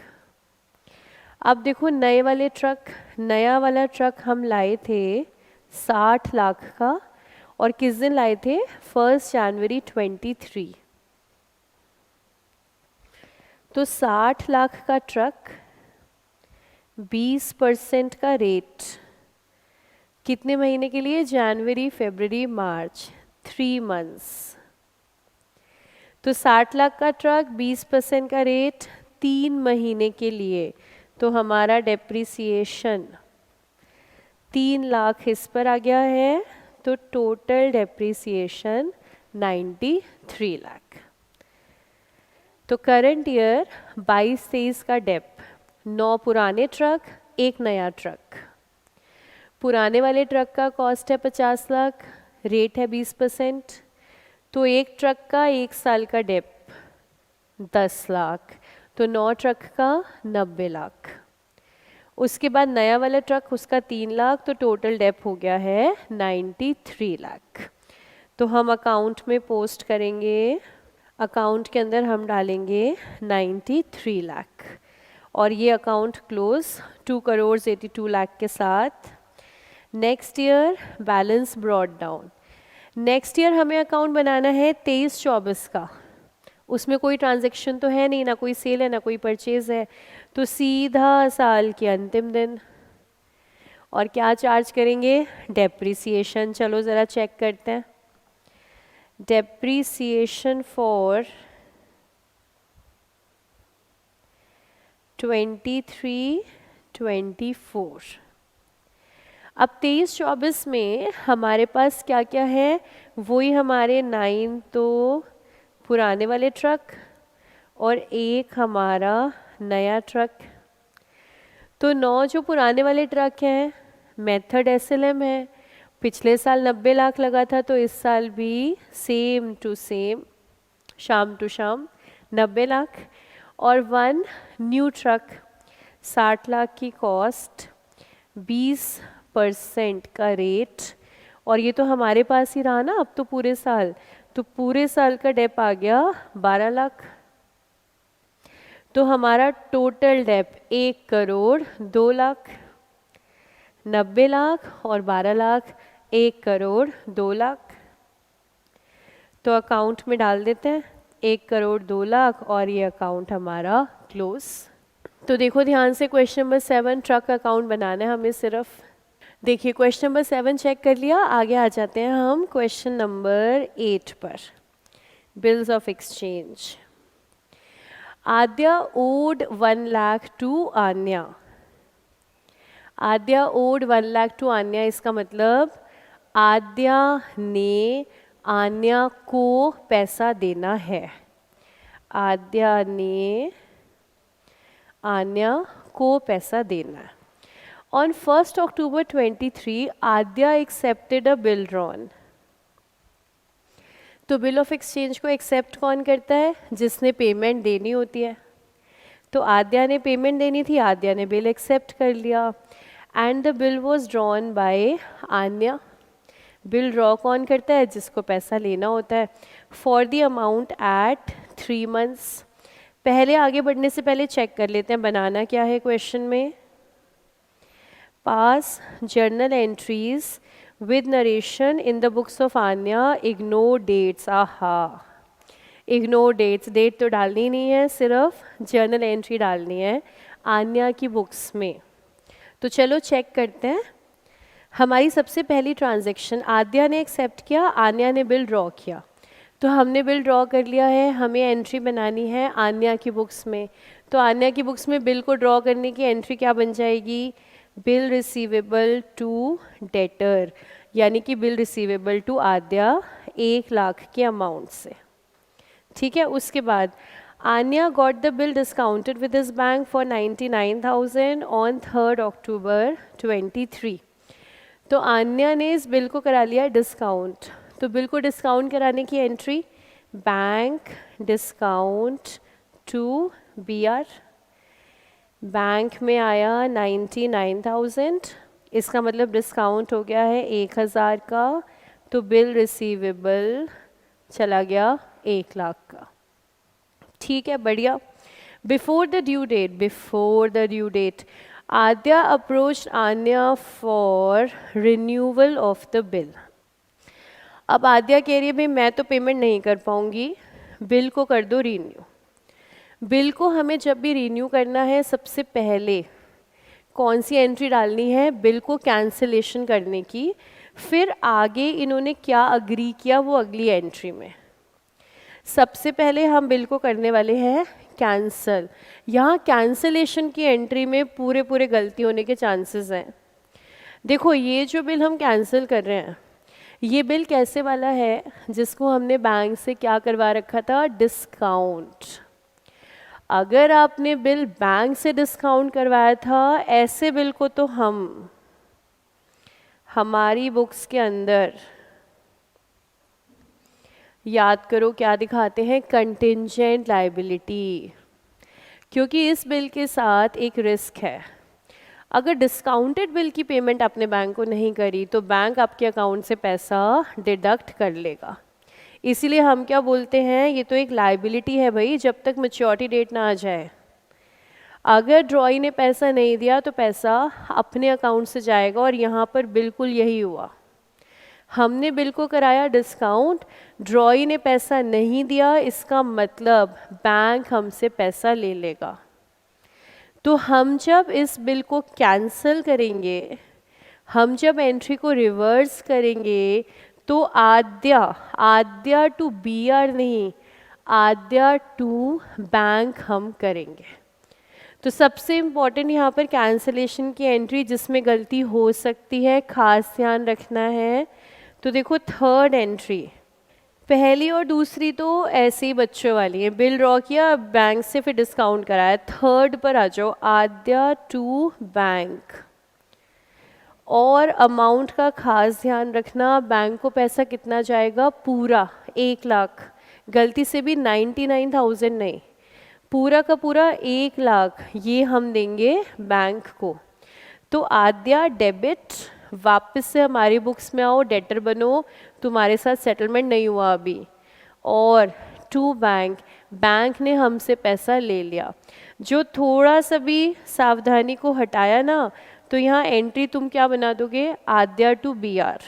अब देखो नए वाले ट्रक, नया वाला ट्रक हम लाए थे 60 लाख का, और किस दिन लाए थे, 1 जनवरी 23। तो 60 लाख का ट्रक, 20% का रेट, कितने महीने के लिए? जनवरी, फरवरी, मार्च, 3 मंथ्स। तो 60 लाख का ट्रक, 20% का रेट, 3 महीने के लिए। तो हमारा डेप्रिसिएशन 3 लाख इस पर आ गया है, तो टोटल डेप्रिसिएशन 93 लाख। तो करंट ईयर 22-23 का डेप, 9 पुराने ट्रक, 1 नया ट्रक। पुराने वाले ट्रक का कॉस्ट है 50 लाख, रेट है 20%, तो एक ट्रक का 1 साल का डेप 10 लाख, तो 9 ट्रक का 90 लाख। उसके बाद नया वाला ट्रक, उसका 3 लाख, तो टोटल डेप हो गया है 93 लाख। तो हम अकाउंट में पोस्ट करेंगे, अकाउंट के अंदर हम डालेंगे 93 लाख और ये अकाउंट क्लोज 2 करोड़ 82 लाख के साथ। Next year balance brought down. Next year हमें अकाउंट बनाना है 23-24 का, उसमें कोई ट्रांजैक्शन तो है नहीं, ना कोई सेल है ना कोई परचेज है, तो सीधा साल के अंतिम दिन। और क्या चार्ज करेंगे? डेप्रिसिएशन। चलो ज़रा चेक करते हैं। Depreciation for 23-24। अब 23-24 में हमारे पास क्या क्या है? वही हमारे 9 तो पुराने वाले ट्रक और 1 हमारा नया ट्रक। तो 9 जो पुराने वाले ट्रक हैं, मेथड SLM है, पिछले साल 90 लाख लगा था, तो इस साल भी सेम टू सेम, शाम टू शाम 90 लाख। और 1 न्यू ट्रक, 60 लाख की कॉस्ट, 20% का रेट, और ये तो हमारे पास ही रहा ना अब तो पूरे साल, तो पूरे साल का डेप आ गया 12 लाख। तो हमारा टोटल डेप 1 करोड़ 2 लाख, 90 लाख और 12 लाख, 1 करोड़ 2 लाख। तो अकाउंट में डाल देते हैं 1 करोड़ 2 लाख और ये अकाउंट हमारा क्लोज। तो देखो ध्यान से, क्वेश्चन नंबर 7 ट्रक अकाउंट बनाना है हमें सिर्फ। देखिए क्वेश्चन नंबर 7 चेक कर लिया, आगे आ जाते हैं हम क्वेश्चन नंबर 8 पर। Bills of exchange. Aadya owed 1 lakh to Anya. Aadya owed 1 lakh to Anya, इसका मतलब आद्या ने आन्या को पैसा देना है। आद्या ने आन्या को पैसा देना है। On 1st October 23, Aadya accepted a bill drawn. तो बिल ऑफ एक्सचेंज को एक्सेप्ट कौन करता है? जिसने पेमेंट देनी होती है। तो आद्या ने पेमेंट देनी थी, आद्या ने बिल एक्सेप्ट कर लिया। And the bill was drawn by Anya. Bill draw कौन करता है? जिसको पैसा लेना होता है। For the amount at 3 months. पहले आगे बढ़ने से पहले चेक कर लेते हैं बनाना क्या है क्वेश्चन में। Pass journal entries with narration in the books of Anya, ignore dates. आहा, इग्नोर डेट्स, डेट तो डालनी नहीं है, सिर्फ जर्नल एंट्री डालनी है आन्या की बुक्स में। तो चलो चेक करते हैं। हमारी सबसे पहली ट्रांजैक्शन, आद्या ने एक्सेप्ट किया, आन्या ने बिल ड्रॉ किया। तो हमने बिल ड्रॉ कर लिया है, हमें एंट्री बनानी है आन्या की बुक्स में। तो आन्या की बुक्स में बिल को ड्रॉ करने की एंट्री क्या बन जाएगी? बिल रिसीवेबल टू डेटर, यानी कि bill receivable to Aadya 1 lakh के अमाउंट से। ठीक है, उसके बाद Anya got the bill discounted with his bank for 99,000 on 3rd October 23। तो आन्या ने इस बिल को करा लिया डिस्काउंट। तो बिल को डिस्काउंट कराने की entry, bank discount to BR। Bank में आया 99,000, इसका मतलब डिस्काउंट हो गया है 1,000 का, तो बिल रिसीवेबल चला गया 1 लाख का। ठीक है, बढ़िया। Before the due date, before the due date Aadya approach Anya for renewal of the bill. अब आद्या कह रही है भाई मैं तो पेमेंट नहीं कर पाऊंगी, बिल को कर दो रीन्यू। बिल को हमें जब भी रिन्यू करना है सबसे पहले कौन सी एंट्री डालनी है, बिल को कैंसिलेशन करने की। फिर आगे इन्होंने क्या अग्री किया वो अगली एंट्री में। सबसे पहले हम बिल को करने वाले हैं कैंसल। यहाँ कैंसिलेशन की एंट्री में पूरे पूरे गलती होने के चांसेस हैं। देखो ये जो बिल हम कैंसिल कर रहे हैं ये बिल कैसे वाला है, जिसको हमने बैंक से क्या करवा रखा था, डिस्काउंट। अगर आपने बिल बैंक से डिस्काउंट करवाया था ऐसे बिल को तो हम हमारी बुक्स के अंदर याद करो क्या दिखाते हैं, कंटिंजेंट लायबिलिटी। क्योंकि इस बिल के साथ एक रिस्क है, अगर डिस्काउंटेड बिल की पेमेंट आपने बैंक को नहीं करी तो बैंक आपके अकाउंट से पैसा डिडक्ट कर लेगा। इसीलिए हम क्या बोलते हैं, ये तो एक लायबिलिटी है भाई, जब तक मैच्योरिटी डेट ना आ जाए। अगर ड्रॉई ने पैसा नहीं दिया तो पैसा अपने अकाउंट से जाएगा, और यहाँ पर बिल्कुल यही हुआ। हमने बिल को कराया डिस्काउंट, ड्रॉई ने पैसा नहीं दिया, इसका मतलब बैंक हमसे पैसा ले लेगा। तो हम जब इस बिल को कैंसिल करेंगे, हम जब एंट्री को रिवर्स करेंगे तो आद्या टू BR नहीं, आद्या टू बैंक हम करेंगे। तो सबसे इम्पॉर्टेंट यहाँ पर कैंसिलेशन की एंट्री जिसमें गलती हो सकती है, खास ध्यान रखना है। तो देखो थर्ड एंट्री, पहली और दूसरी तो ऐसे ही बच्चों वाली है, बिल ड्रॉ किया बैंक से फिर डिस्काउंट कराया। थर्ड पर आ जाओ, आद्या टू बैंक। और अमाउंट का खास ध्यान रखना, बैंक को पैसा कितना जाएगा, पूरा 1 लाख, गलती से भी 99,000 नहीं, पूरा का पूरा 1 लाख ये हम देंगे बैंक को। तो आद्या डेबिट, वापस से हमारी बुक्स में आओ, डेटर बनो, तुम्हारे साथ सेटलमेंट नहीं हुआ अभी। और टू बैंक, बैंक ने हमसे पैसा ले लिया। जो थोड़ा सा भी सावधानी को हटाया ना, तो यहाँ एंट्री तुम क्या बना दोगे, आद्या टू BR।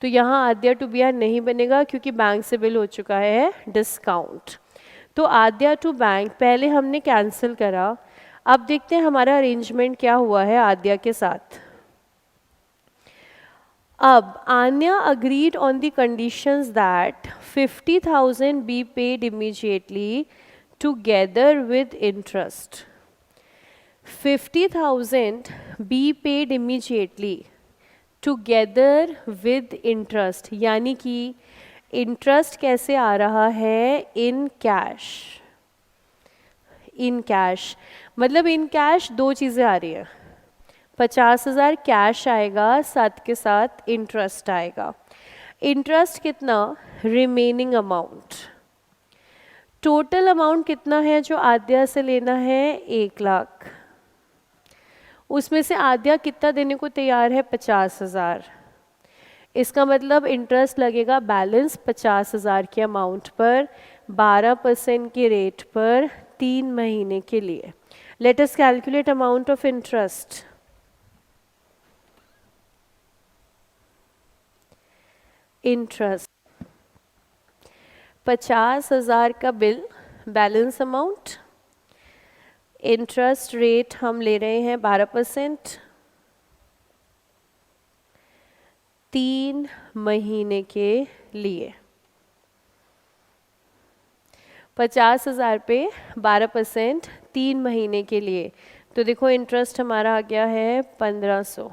तो यहाँ आद्या टू BR नहीं बनेगा क्योंकि बैंक से बिल हो चुका है डिस्काउंट। तो आद्या टू बैंक पहले हमने कैंसिल करा। अब देखते हैं हमारा अरेंजमेंट क्या हुआ है आद्या के साथ। अब Anya agreed on the conditions that 50,000 be paid immediately together with interest. 50,000 be paid immediately together with interest, यानी कि इंटरेस्ट कैसे आ रहा है, इन कैश। इन कैश मतलब इन कैश दो चीज़ें आ रही है, 50,000 कैश आएगा, साथ के साथ इंटरेस्ट आएगा। इंटरेस्ट कितना, रिमेनिंग अमाउंट। टोटल अमाउंट कितना है जो आद्या से लेना है, 1 लाख। उसमें से आद्या कितना देने को तैयार है, 50,000। इसका मतलब इंटरेस्ट लगेगा बैलेंस 50,000 के अमाउंट पर 12% के रेट पर 3 महीने के लिए। Let us calculate amount of interest. Interest 50,000 का bill, balance amount, interest rate हम ले रहे हैं 12%, 3 महीने के लिए। 50,000 पे 12%, 3 महीने के लिए। तो देखो इंटरेस्ट हमारा आ गया है 1500।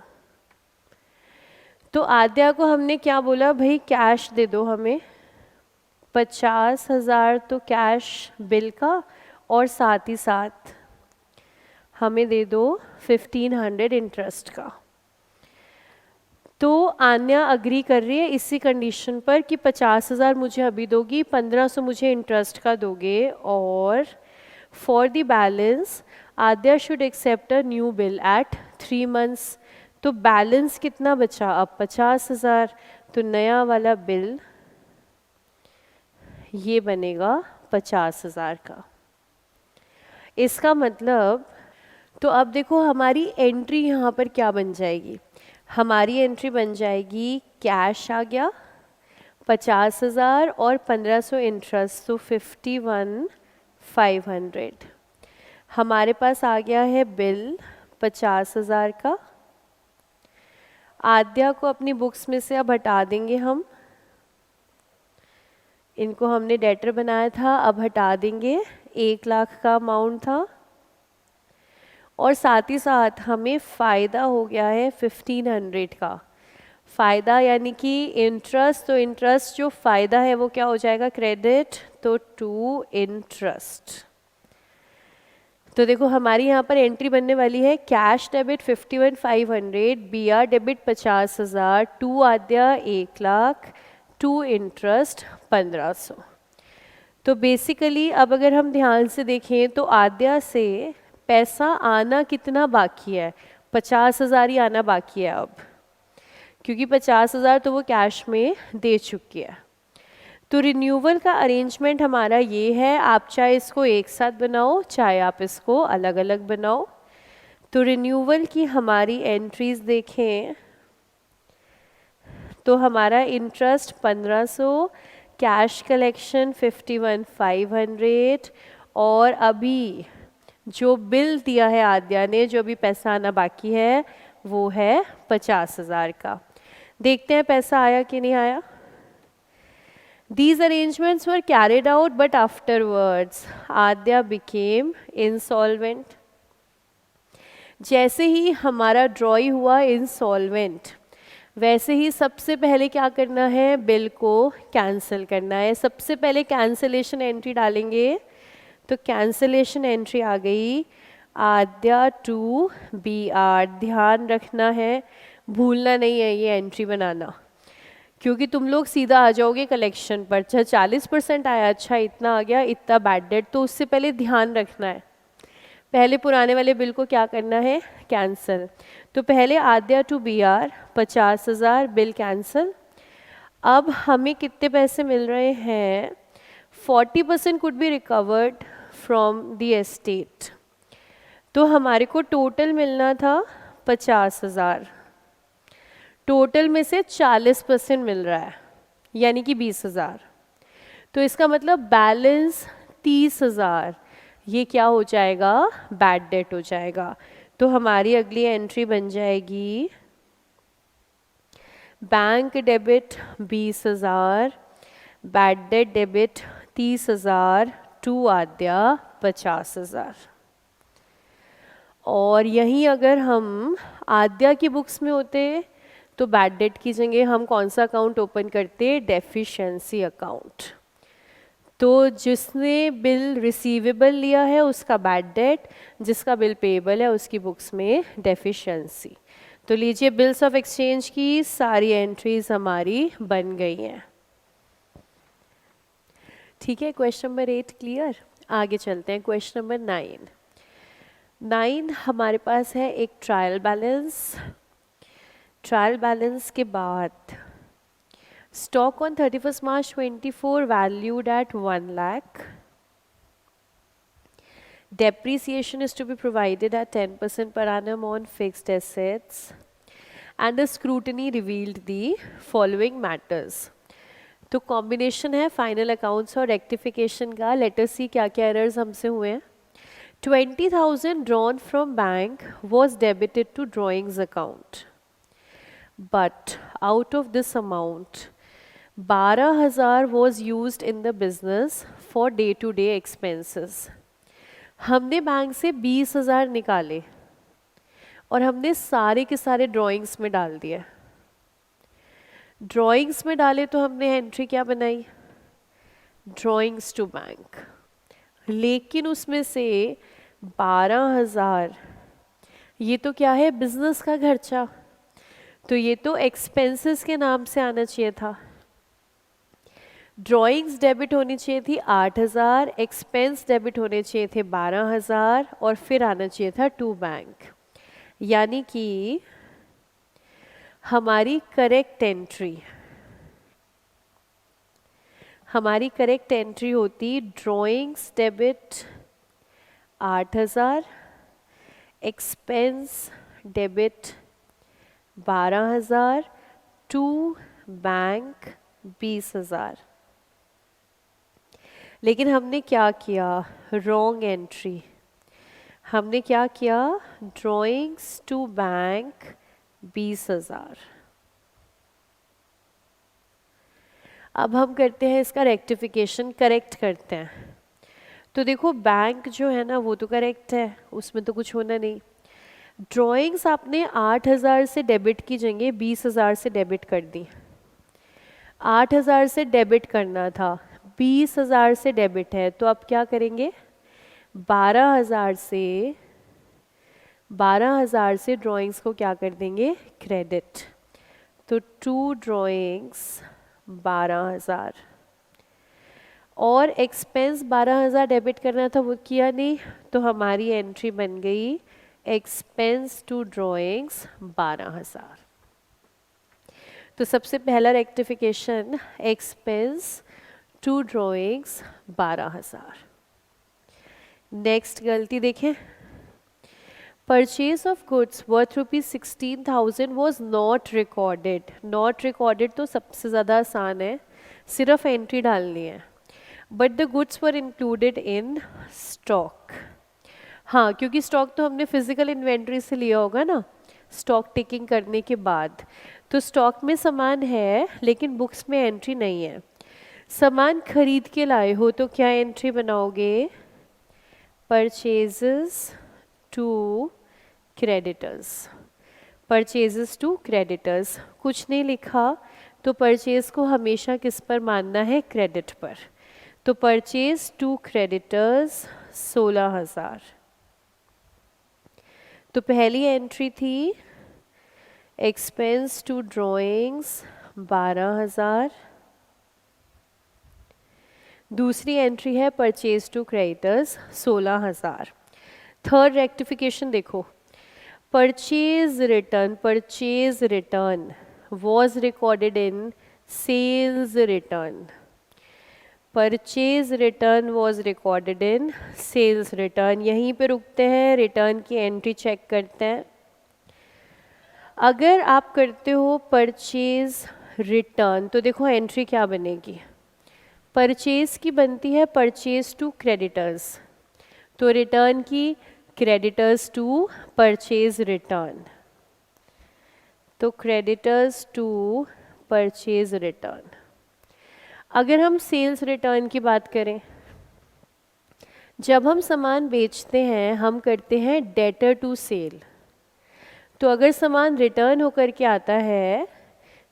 तो आद्या को हमने क्या बोला, भाई कैश दे दो हमें, 50,000 तो कैश बिल का, और साथ ही साथ हमें दे दो 1500 इंटरेस्ट का। तो आन्या अग्री कर रही है इसी कंडीशन पर कि 50,000 मुझे अभी दोगी, 1500 मुझे इंटरेस्ट का दोगे, और for the balance Aadya should accept a new bill at 3 months. तो बैलेंस कितना बचा अब, 50,000। तो नया वाला बिल ये बनेगा 50,000 का। इसका मतलब, तो अब देखो हमारी एंट्री यहाँ पर क्या बन जाएगी, हमारी एंट्री बन जाएगी कैश आ गया 50,000 और 1500 इंटरेस्ट, तो 500। हमारे पास आ गया है बिल 50,000 का। आद्या को अपनी बुक्स में से अब हटा देंगे हम, इनको हमने डेटर बनाया था, अब हटा देंगे। 1,00,000 का अमाउंट था और साथ ही साथ हमें फ़ायदा हो गया है 1500 का। फ़ायदा यानी कि इंटरेस्ट, तो इंटरेस्ट जो फ़ायदा है वो क्या हो जाएगा, क्रेडिट, तो टू इंटरेस्ट। तो देखो हमारी यहाँ पर एंट्री बनने वाली है cash debit 51,500, BR debit 50,000, to Aadya 1,00,000, to interest 1,500। तो बेसिकली अब अगर हम ध्यान से देखें तो आद्या से पैसा आना कितना बाकी है, 50,000 ही आना बाकी है अब, क्योंकि 50,000 तो वो कैश में दे चुकी है। तो रिन्यूअल का अरेंजमेंट हमारा ये है, आप चाहे इसको एक साथ बनाओ चाहे आप इसको अलग अलग बनाओ। तो रिन्यूअल की हमारी एंट्रीज देखें तो हमारा इंटरेस्ट 1,500, कैश कलेक्शन 51,500 और अभी जो बिल दिया है आद्या ने, जो अभी पैसा आना बाकी है वो है 50,000 का। देखते हैं पैसा आया कि नहीं आया। These arrangements were carried out, but afterwards Adya became insolvent. जैसे ही हमारा ड्रॉई हुआ इंसॉल्वेंट, वैसे ही सबसे पहले क्या करना है, बिल को कैंसिल करना है। सबसे पहले कैंसिलेशन एंट्री डालेंगे, तो कैंसिलेशन एंट्री आ गई आद्या टू BR। ध्यान रखना है, भूलना नहीं है ये एंट्री बनाना, क्योंकि तुम लोग सीधा आ जाओगे कलेक्शन पर। अच्छा 40% आया, अच्छा इतना आ गया, इतना बैड डेट, तो उससे पहले ध्यान रखना है पहले पुराने वाले बिल को क्या करना है, कैंसिल। तो पहले आद्या टू BR 50,000 बिल कैंसिल। अब हमें कितने पैसे मिल रहे हैं, 40% could be recovered from the estate. तो हमारे को टोटल मिलना था 50,000, टोटल में से 40% मिल रहा है यानी कि 20,000। तो इसका मतलब बैलेंस 30,000, ये क्या हो जाएगा, बैड डेट हो जाएगा। तो हमारी अगली एंट्री बन जाएगी bank debit 20,000, bad debt debit 30,000, to Aadya 50,000। और यहीं अगर हम आद्या की बुक्स में होते तो बैड डेट की जगह हम कौन सा अकाउंट ओपन करते, डेफिशिएंसी अकाउंट। तो जिसने बिल रिसीवेबल लिया है उसका बैड डेट, जिसका बिल पेएबल है उसकी बुक्स में डेफिशिएंसी। तो लीजिए बिल्स ऑफ एक्सचेंज की सारी एंट्रीज हमारी बन गई हैं। ठीक है, क्वेश्चन नंबर 8 क्लियर। आगे चलते हैं क्वेश्चन नंबर 9 हमारे पास है एक ट्रायल बैलेंस। ट्रायल बैलेंस के बाद stock on 31 March 24 valued at 1 lakh. Depreciation is to be provided at 10% per annum on fixed assets. And the scrutiny revealed the following matters. तो combination है final accounts और rectification का। Let us सी क्या क्या errors हमसे हुए हैं। 20,000 drawn from bank was debited to drawings account. But out of this amount 12,000 was used in the business for day-to-day expenses. हमने बैंक से 20,000 निकाले और हमने सारे के सारे ड्राइंग्स में डाल दिए। ड्राइंग्स में डाले तो हमने एंट्री क्या बनाई, ड्राइंग्स टू बैंक। लेकिन उसमें से 12,000 ये तो क्या है, बिजनेस का खर्चा, तो ये तो एक्सपेंसेस के नाम से आना चाहिए था। ड्राइंग्स डेबिट होनी चाहिए थी 8,000, एक्सपेंस डेबिट होने चाहिए थे 12,000 और फिर आना चाहिए था टू बैंक। यानी कि हमारी करेक्ट एंट्री होती drawings debit 8,000, expense debit 12,000, to bank 20,000। लेकिन हमने क्या किया, रॉन्ग एंट्री। हमने क्या किया, ड्रॉइंग्स टू बैंक 20,000। अब हम करते हैं इसका रेक्टिफिकेशन, करेक्ट करते हैं। तो देखो बैंक जो है ना वो तो करेक्ट है, उसमें तो कुछ होना नहीं। ड्राइंग्स आपने 8,000 से डेबिट की जगह 20,000 से डेबिट कर दी। 8,000 से डेबिट करना था, 20,000 से डेबिट है, तो अब क्या करेंगे, 12,000 से ड्राइंग्स को क्या कर देंगे, क्रेडिट। तो 2 ड्राइंग्स 12,000, और एक्सपेंस 12,000 डेबिट करना था वो किया नहीं, तो हमारी एंट्री बन गई एक्सपेंस टू ड्राइंग्स 12,000। तो सबसे पहला rectification, expense to drawings 12,000। Next गलती देखें, purchase of goods worth ₹16,000 was not recorded. Not recorded तो सबसे ज़्यादा आसान है, सिर्फ एंट्री डालनी है। But the goods were included in stock. हाँ, क्योंकि स्टॉक तो हमने फिजिकल इन्वेंट्री से लिया होगा ना, स्टॉक टेकिंग करने के बाद। तो स्टॉक में सामान है लेकिन बुक्स में एंट्री नहीं है। सामान खरीद के लाए हो तो क्या एंट्री बनाओगे, purchases to creditors. Purchases to creditors, कुछ नहीं लिखा तो परचेज को हमेशा किस पर मानना है, क्रेडिट पर। तो परचेज टू क्रेडिटर्स 16,000। तो पहली एंट्री थी एक्सपेंस टू ड्राइंग्स 12,000, दूसरी एंट्री है purchase to creditors 16,000। Third rectification देखो, purchase return was recorded in sales return. Purchase return was recorded in sales return. यहीं पे रुकते हैं, रिटर्न की एंट्री चेक करते हैं। अगर आप करते हो परचेज रिटर्न तो देखो एंट्री क्या बनेगी, परचेज की बनती है परचेज टू क्रेडिटर्स, तो रिटर्न की क्रेडिटर्स टू परचेज रिटर्न, तो क्रेडिटर्स टू परचेज रिटर्न। अगर हम सेल्स रिटर्न की बात करें, जब हम सामान बेचते हैं हम करते हैं डेटर टू सेल, तो अगर सामान रिटर्न होकर के आता है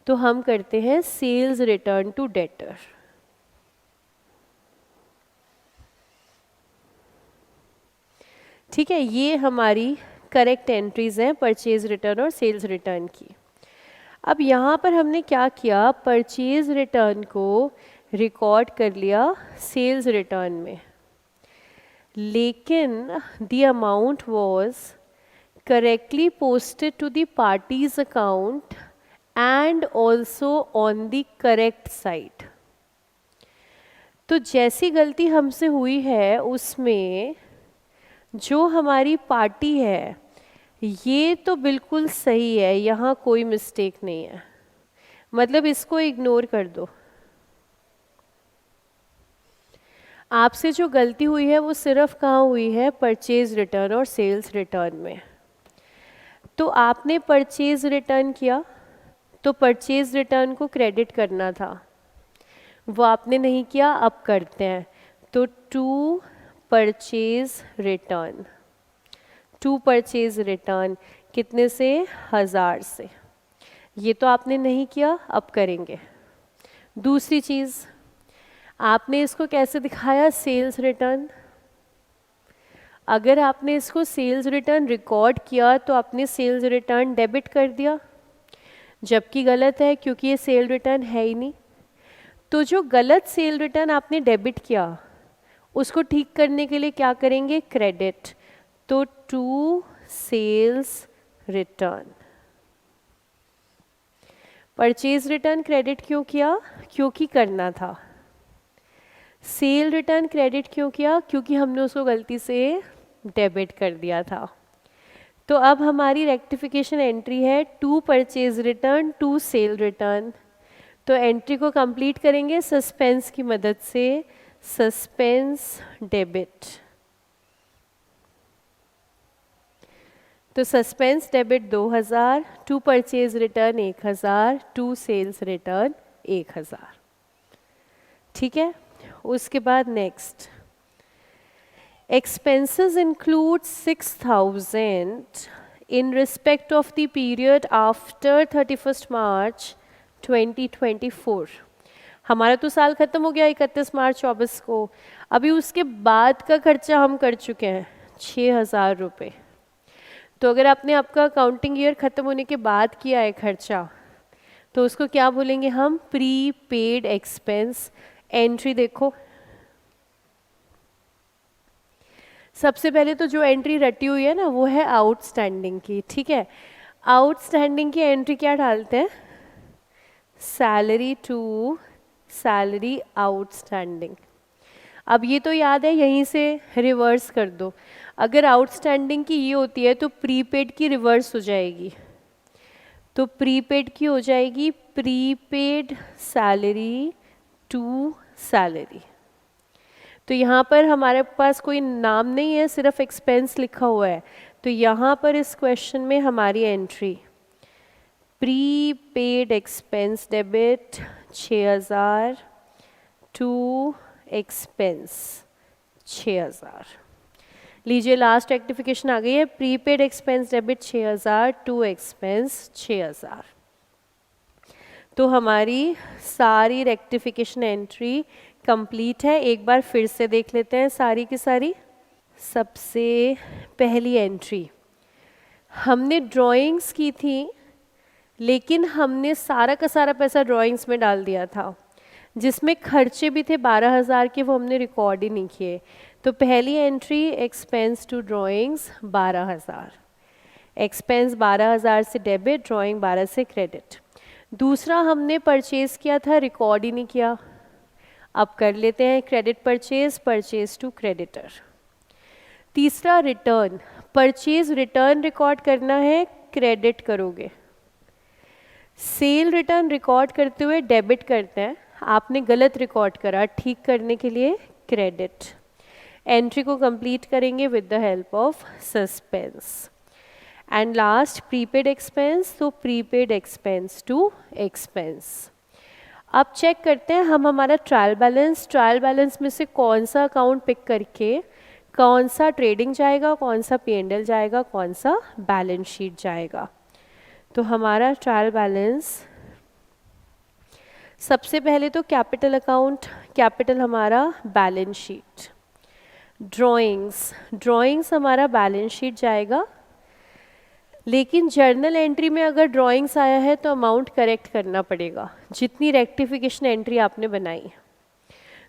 तो हम करते हैं सेल्स रिटर्न टू डेटर। ठीक है, ये हमारी करेक्ट एंट्रीज हैं परचेज रिटर्न और सेल्स रिटर्न की। अब यहाँ पर हमने क्या किया, परचेज रिटर्न को रिकॉर्ड कर लिया सेल्स रिटर्न में, लेकिन the amount was correctly posted to the party's account and also on the correct side. तो जैसी गलती हमसे हुई है उसमें जो हमारी पार्टी है ये तो बिल्कुल सही है, यहाँ कोई मिस्टेक नहीं है, मतलब इसको इग्नोर कर दो। आपसे जो गलती हुई है वो सिर्फ कहाँ हुई है, परचेज रिटर्न और सेल्स रिटर्न में। तो आपने परचेज रिटर्न किया तो परचेज रिटर्न को क्रेडिट करना था, वो आपने नहीं किया, अब करते हैं। तो to purchase return, to purchase return कितने से, 1,000 से, ये तो आपने नहीं किया, अब करेंगे। दूसरी चीज़, आपने इसको कैसे दिखाया, सेल्स रिटर्न। अगर आपने इसको सेल्स रिटर्न रिकॉर्ड किया तो आपने सेल्स रिटर्न डेबिट कर दिया, जबकि गलत है क्योंकि ये सेल रिटर्न है ही नहीं। तो जो गलत सेल रिटर्न आपने डेबिट किया उसको ठीक करने के लिए क्या करेंगे, क्रेडिट। तो to sales return. Purchase return credit क्यों किया, क्योंकि करना था। सेल रिटर्न क्रेडिट क्यों किया, क्योंकि हमने उसको गलती से डेबिट कर दिया था। तो अब हमारी रेक्टिफिकेशन एंट्री है to purchase return to sale return. तो एंट्री को कंप्लीट करेंगे सस्पेंस की मदद से, सस्पेंस डेबिट। तो suspense debit 2000, to purchase return 1000, to sales return 1000। ठीक है, उसके बाद next expenses include 6000 in respect of the period after 31st March 2024। हमारा तो साल ख़त्म हो गया 31 मार्च 24 को, अभी उसके बाद का खर्चा हम कर चुके हैं 6000 रुपये। तो अगर आपने आपका अकाउंटिंग ईयर ख़त्म होने के बाद किया है खर्चा, तो उसको क्या बोलेंगे हम? Pre paid expense. एंट्री देखो, सबसे पहले तो जो एंट्री रटी हुई है ना वो है आउटस्टैंडिंग की। ठीक है, आउटस्टैंडिंग की एंट्री क्या डालते हैं? Salary to salary outstanding. अब ये तो याद है, यहीं से रिवर्स कर दो। अगर आउटस्टैंडिंग की ये होती है तो प्रीपेड की रिवर्स हो जाएगी। तो प्रीपेड की हो जाएगी प्रीपेड सैलरी टू सैलरी। तो यहाँ पर हमारे पास कोई नाम नहीं है, सिर्फ एक्सपेंस लिखा हुआ है। तो यहाँ पर इस क्वेश्चन में हमारी entry prepaid expense debit 6000 to expense 6000। लीजिए लास्ट रेक्टिफिकेशन आ गई है, prepaid expense debit 6000 to expense 6000। तो हमारी सारी रेक्टिफिकेशन एंट्री कंप्लीट है। एक बार फिर से देख लेते हैं सारी की सारी। सबसे पहली एंट्री हमने ड्राइंग्स की थी, लेकिन हमने सारा का सारा पैसा ड्राइंग्स में डाल दिया था, जिसमें खर्चे भी थे 12000 के, वो हमने रिकॉर्ड ही नहीं किए। तो पहली entry expense to drawings 12000, expense 12000 से डेबिट, ड्राइंग 12 से क्रेडिट। दूसरा हमने परचेज किया था, रिकॉर्ड ही नहीं किया, अब कर लेते हैं credit purchase, purchase to creditor. तीसरा रिटर्न, परचेज रिटर्न रिकॉर्ड करना है, क्रेडिट करोगे। सेल रिटर्न रिकॉर्ड करते हुए डेबिट करते हैं, आपने गलत रिकॉर्ड करा, ठीक करने के लिए क्रेडिट। एंट्री को कंप्लीट करेंगे with the help of suspense. And last prepaid expense, तो प्रीपेड एक्सपेंस टू एक्सपेंस। अब चेक करते हैं हम हमारा ट्रायल बैलेंस में से कौन सा अकाउंट पिक करके कौन सा ट्रेडिंग जाएगा, कौन सा P&L जाएगा, कौन सा बैलेंस शीट जाएगा। तो हमारा ट्रायल बैलेंस सबसे पहले तो कैपिटल अकाउंट, कैपिटल हमारा बैलेंस शीट। ड्राइंग्स हमारा बैलेंस शीट जाएगा, लेकिन जर्नल एंट्री में अगर ड्राइंग्स आया है तो अमाउंट करेक्ट करना पड़ेगा, जितनी रेक्टिफिकेशन एंट्री आपने बनाई।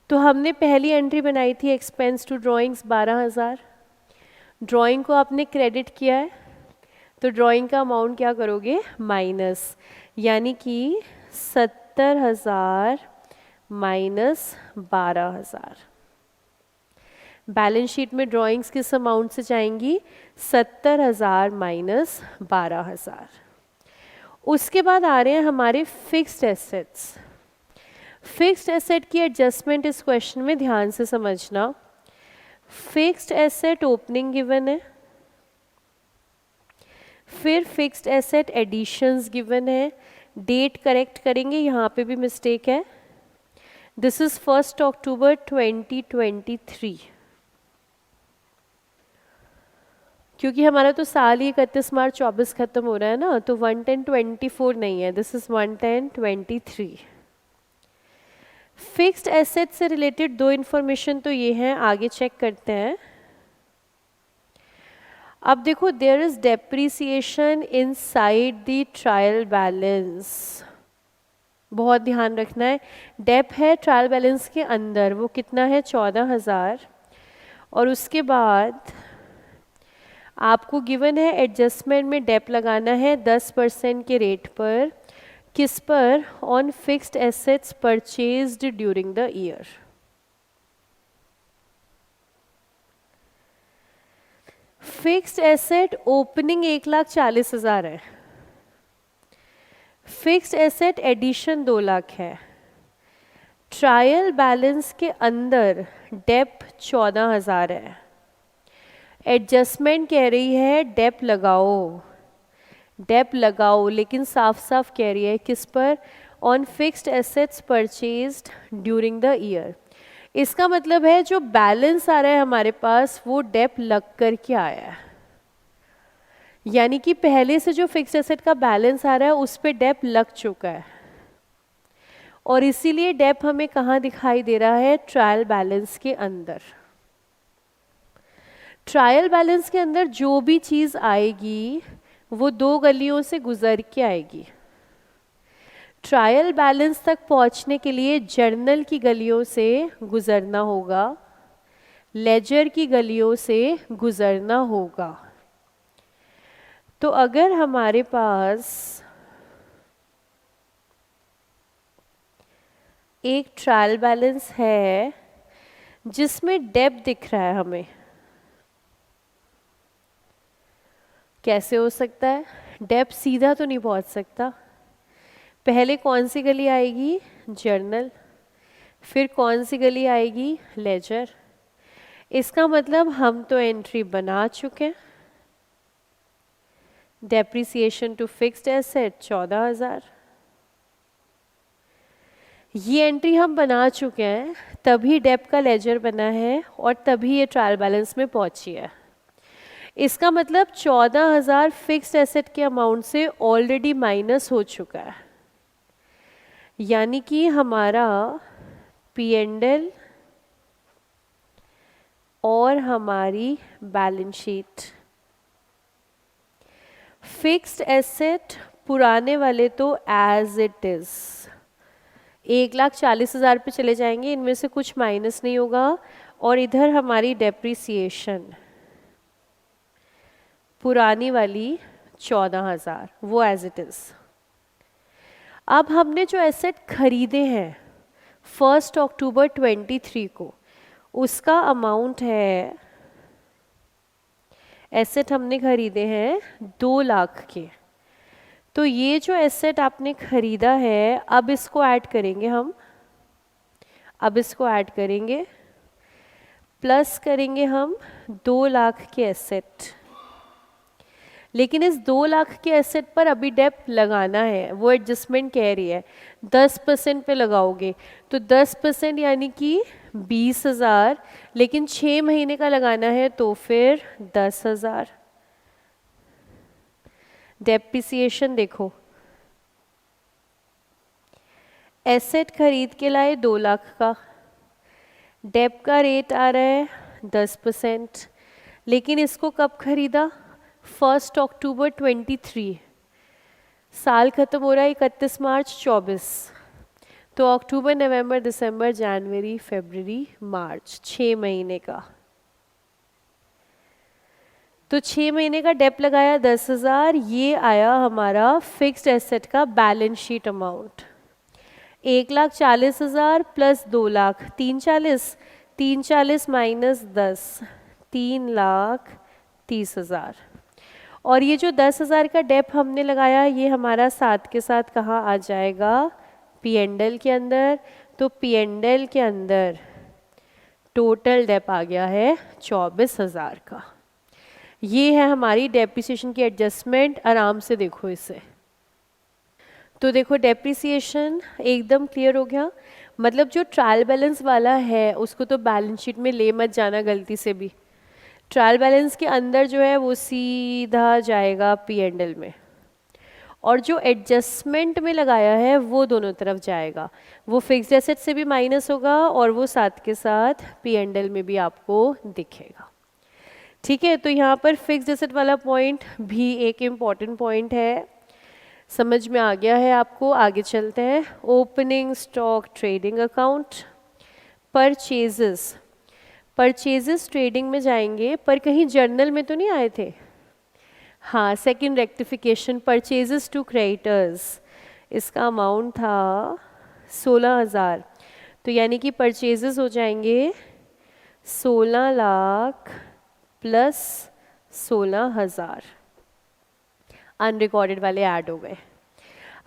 तो हमने पहली एंट्री बनाई थी एक्सपेंस टू ड्राइंग्स 12000, ड्राइंग को आपने क्रेडिट किया है, तो ड्राइंग का अमाउंट क्या करोगे? माइनस, यानी कि 70000 माइनस 12000। बैलेंस शीट में ड्राइंग्स किस अमाउंट से जाएंगी? 70000 माइनस 12000। उसके बाद आ रहे हैं हमारे फिक्स्ड एसेट्स। फिक्स्ड एसेट की एडजस्टमेंट इस क्वेश्चन में ध्यान से समझना। फिक्स्ड एसेट ओपनिंग गिवन है, फिर फिक्स्ड एसेट एडिशंस गिवन है, डेट करेक्ट करेंगे, यहाँ पे भी मिस्टेक है। दिस इज 1 अक्टूबर 2023, क्योंकि हमारा तो साल ही 31 मार्च 24 खत्म हो रहा है ना, तो 11024 नहीं है, दिस इज 11023। फिक्स्ड एसेट से रिलेटेड दो इन्फॉर्मेशन तो ये हैं, आगे चेक करते हैं। अब देखो, there is depreciation inside the trial balance, बहुत ध्यान रखना है। डेप है ट्रायल बैलेंस के अंदर, वो कितना है? 14000। और उसके बाद आपको गिवन है एडजस्टमेंट में डेप लगाना है 10% के रेट पर, किस पर? On fixed assets purchased during the year. Fixed asset opening 1,40,000 है, फिक्स्ड एसेट एडिशन 2 लाख है, ट्रायल बैलेंस के अंदर डेप 14,000 है, एडजस्टमेंट कह रही है डेप लगाओ, डेप लगाओ, लेकिन साफ साफ कह रही है किस पर, on fixed assets purchased during the year. इसका मतलब है जो बैलेंस आ रहा है हमारे पास वो डेप लग कर के आया है, यानी कि पहले से जो फिक्स्ड एसेट का बैलेंस आ रहा है उस पे डेप लग चुका है, और इसीलिए डेप हमें कहाँ दिखाई दे रहा है, ट्रायल बैलेंस के अंदर। ट्रायल बैलेंस के अंदर जो भी चीज़ आएगी वो दो गलियों से गुजर के आएगी। ट्रायल बैलेंस तक पहुंचने के लिए जर्नल की गलियों से गुजरना होगा, लेजर की गलियों से गुजरना होगा। तो अगर हमारे पास एक ट्रायल बैलेंस है जिसमें डेप दिख रहा है हमें, कैसे हो सकता है, डेप सीधा तो नहीं पहुंच सकता, पहले कौन सी गली आएगी, जर्नल, फिर कौन सी गली आएगी, लेजर। इसका मतलब हम तो एंट्री बना चुके हैं, डेप्रिसिएशन टू फिक्स्ड एसेट 14,000, ये एंट्री हम बना चुके हैं, तभी डेप का लेजर बना है और तभी ये ट्रायल बैलेंस में पहुंची है। इसका मतलब 14,000 फिक्स्ड एसेट के अमाउंट से ऑलरेडी माइनस हो चुका है, यानी कि हमारा P&L और हमारी बैलेंस शीट, फिक्स्ड एसेट पुराने वाले तो एज इट इज 1,40,000 पे चले जाएंगे, इनमें से कुछ माइनस नहीं होगा, और इधर हमारी डेप्रिसिएशन पुरानी वाली 14,000 वो एज इट इज। अब हमने जो एसेट खरीदे हैं 1 अक्टूबर 23 को, उसका अमाउंट है, एसेट हमने खरीदे हैं 2 लाख के, तो ये जो एसेट आपने खरीदा है अब इसको ऐड करेंगे हम, अब इसको ऐड करेंगे, प्लस करेंगे हम 2 लाख के एसेट, लेकिन इस 2 लाख के एसेट पर अभी डेप लगाना है, वो एडजस्टमेंट कह रही है 10% पे लगाओगे, तो 10% यानी कि 20,000, लेकिन 6 महीने का लगाना है तो फिर 10,000। डेप्रिसिएशन देखो, एसेट खरीद के लाए 2 लाख का, डेप का रेट आ रहा है 10%, लेकिन इसको कब खरीदा, 1 अक्टूबर 23, साल खत्म हो रहा है 31 मार्च 24, तो अक्टूबर नवंबर दिसंबर जनवरी फरवरी मार्च 6 महीने का, तो 6 महीने का डेप लगाया 10,000, ये आया हमारा फिक्स्ड एसेट का balance sheet amount, 1,40,000 plus 2 lakh, 340, 340 minus 10, 3,30,000, और ये जो 10,000 का डेप हमने लगाया ये हमारा साथ के साथ कहाँ आ जाएगा, P&L के अंदर, तो P&L के अंदर टोटल डेप आ गया है 24,000 का। ये है हमारी डेप्रिसिएशन की एडजस्टमेंट, आराम से देखो इसे, तो देखो डेप्रिसिएशन एकदम क्लियर हो गया, मतलब जो ट्रायल बैलेंस वाला है उसको तो बैलेंस शीट में ले मत जाना गलती से भी, ट्रायल बैलेंस के अंदर जो है वो सीधा जाएगा P&L में, और जो एडजस्टमेंट में लगाया है वो दोनों तरफ जाएगा, वो फिक्स्ड एसेट से भी माइनस होगा और वो साथ के साथ P&L में भी आपको दिखेगा। ठीक है, तो यहाँ पर फिक्स्ड एसेट वाला पॉइंट भी एक इम्पॉर्टेंट पॉइंट है, समझ में आ गया है आपको, आगे चलते हैं। Opening stock trading account, purchases, purchases trading में जाएंगे, पर कहीं जर्नल में तो नहीं आए थे, हाँ second rectification, purchases to creditors, इसका अमाउंट था 16,000, तो यानी कि परचेजेस हो जाएंगे 16 लाख प्लस 16,000, अनरिकॉर्डेड वाले ऐड हो गए।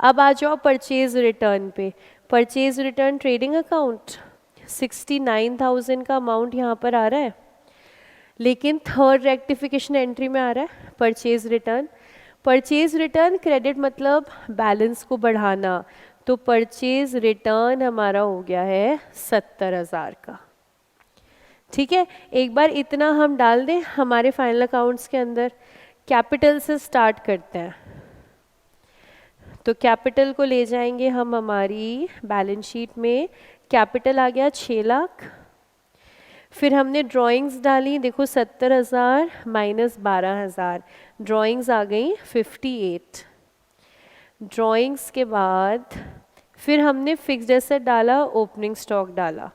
अब आ जाओ परचेज रिटर्न पे, परचेज रिटर्न ट्रेडिंग अकाउंट 69,000 का अमाउंट यहाँ पर आ रहा है, लेकिन थर्ड रेक्टिफिकेशन एंट्री में आ रहा है purchase return. Purchase return credit मतलब बैलेंस को बढ़ाना, तो परचेज रिटर्न हमारा हो गया है 70,000 का। ठीक है, एक बार इतना हम डाल दें हमारे फाइनल अकाउंट्स के अंदर। कैपिटल से स्टार्ट करते हैं, तो कैपिटल को ले जाएंगे हम हमारी बैलेंस शीट में। कैपिटल आ गया 6 लाख। फिर हमने ड्राइंग्स डाली, देखो 70,000 माइनस 12,000, ड्राइंग्स आ गई 58। ड्राइंग्स के बाद फिर हमने फिक्स्ड एसेट डाला, ओपनिंग स्टॉक डाला।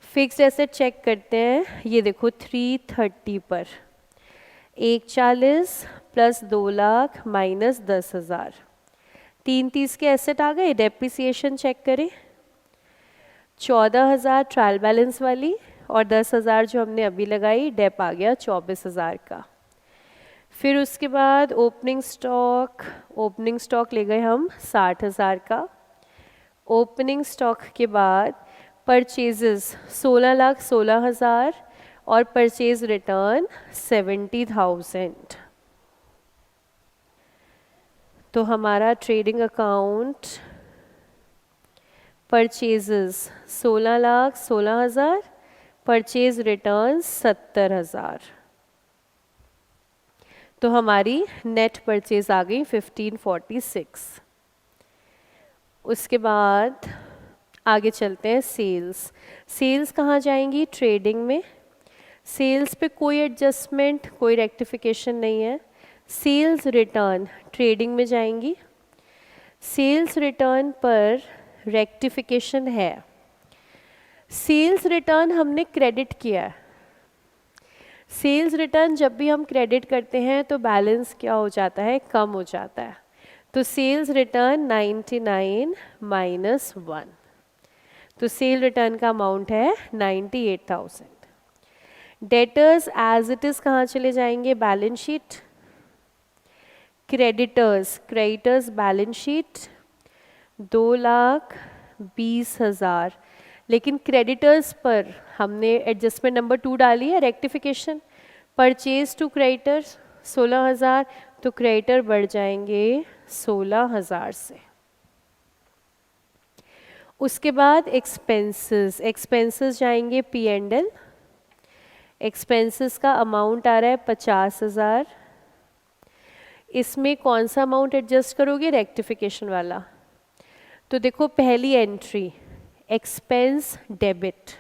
फिक्स्ड एसेट चेक करते हैं, ये देखो 330 पर 140 प्लस 2 लाख माइनस 10,000, 330 के एसेट आ गए। डेप्रिसिएशन चेक करें, 14,000 ट्रायल बैलेंस वाली और 10,000 जो हमने अभी लगाई, डेप आ गया 24,000 का। फिर उसके बाद ओपनिंग स्टॉक ले गए हम 60,000 का। ओपनिंग स्टॉक के बाद परचेजेस 16,16,000 और परचेज रिटर्न 70,000। तो हमारा trading account purchases 16,16,000, purchase return 70,000, तो हमारी नेट परचेज आ गई 1546। उसके बाद आगे चलते हैं सेल्स कहाँ जाएंगी? ट्रेडिंग में। सेल्स पे कोई एडजस्टमेंट, कोई रेक्टिफिकेशन नहीं है। सेल्स रिटर्न ट्रेडिंग में जाएंगी। सेल्स रिटर्न पर रेक्टिफिकेशन है। सेल्स रिटर्न हमने क्रेडिट किया है। सेल्स रिटर्न जब भी हम क्रेडिट करते हैं तो बैलेंस क्या हो जाता है? कम हो जाता है। तो सेल्स रिटर्न 99 माइनस 1, तो सेल रिटर्न का अमाउंट है 98,000। डेटर्स एज इट इज कहाँ चले जाएंगे? Balance sheet. Creditors balance sheet 2,20,000, लेकिन क्रेडिटर्स पर हमने एडजस्टमेंट नंबर 2 डाली है, रेक्टिफिकेशन। परचेज टू क्रेडिटर्स 16,000, तो क्रेडिटर बढ़ जाएंगे 16,000 से। उसके बाद एक्सपेंसेस जाएंगे P&L। एक्सपेंसेस का अमाउंट आ रहा है 50,000। इसमें कौन सा अमाउंट एडजस्ट करोगे? रेक्टिफिकेशन वाला। तो देखो पहली entry expense debit.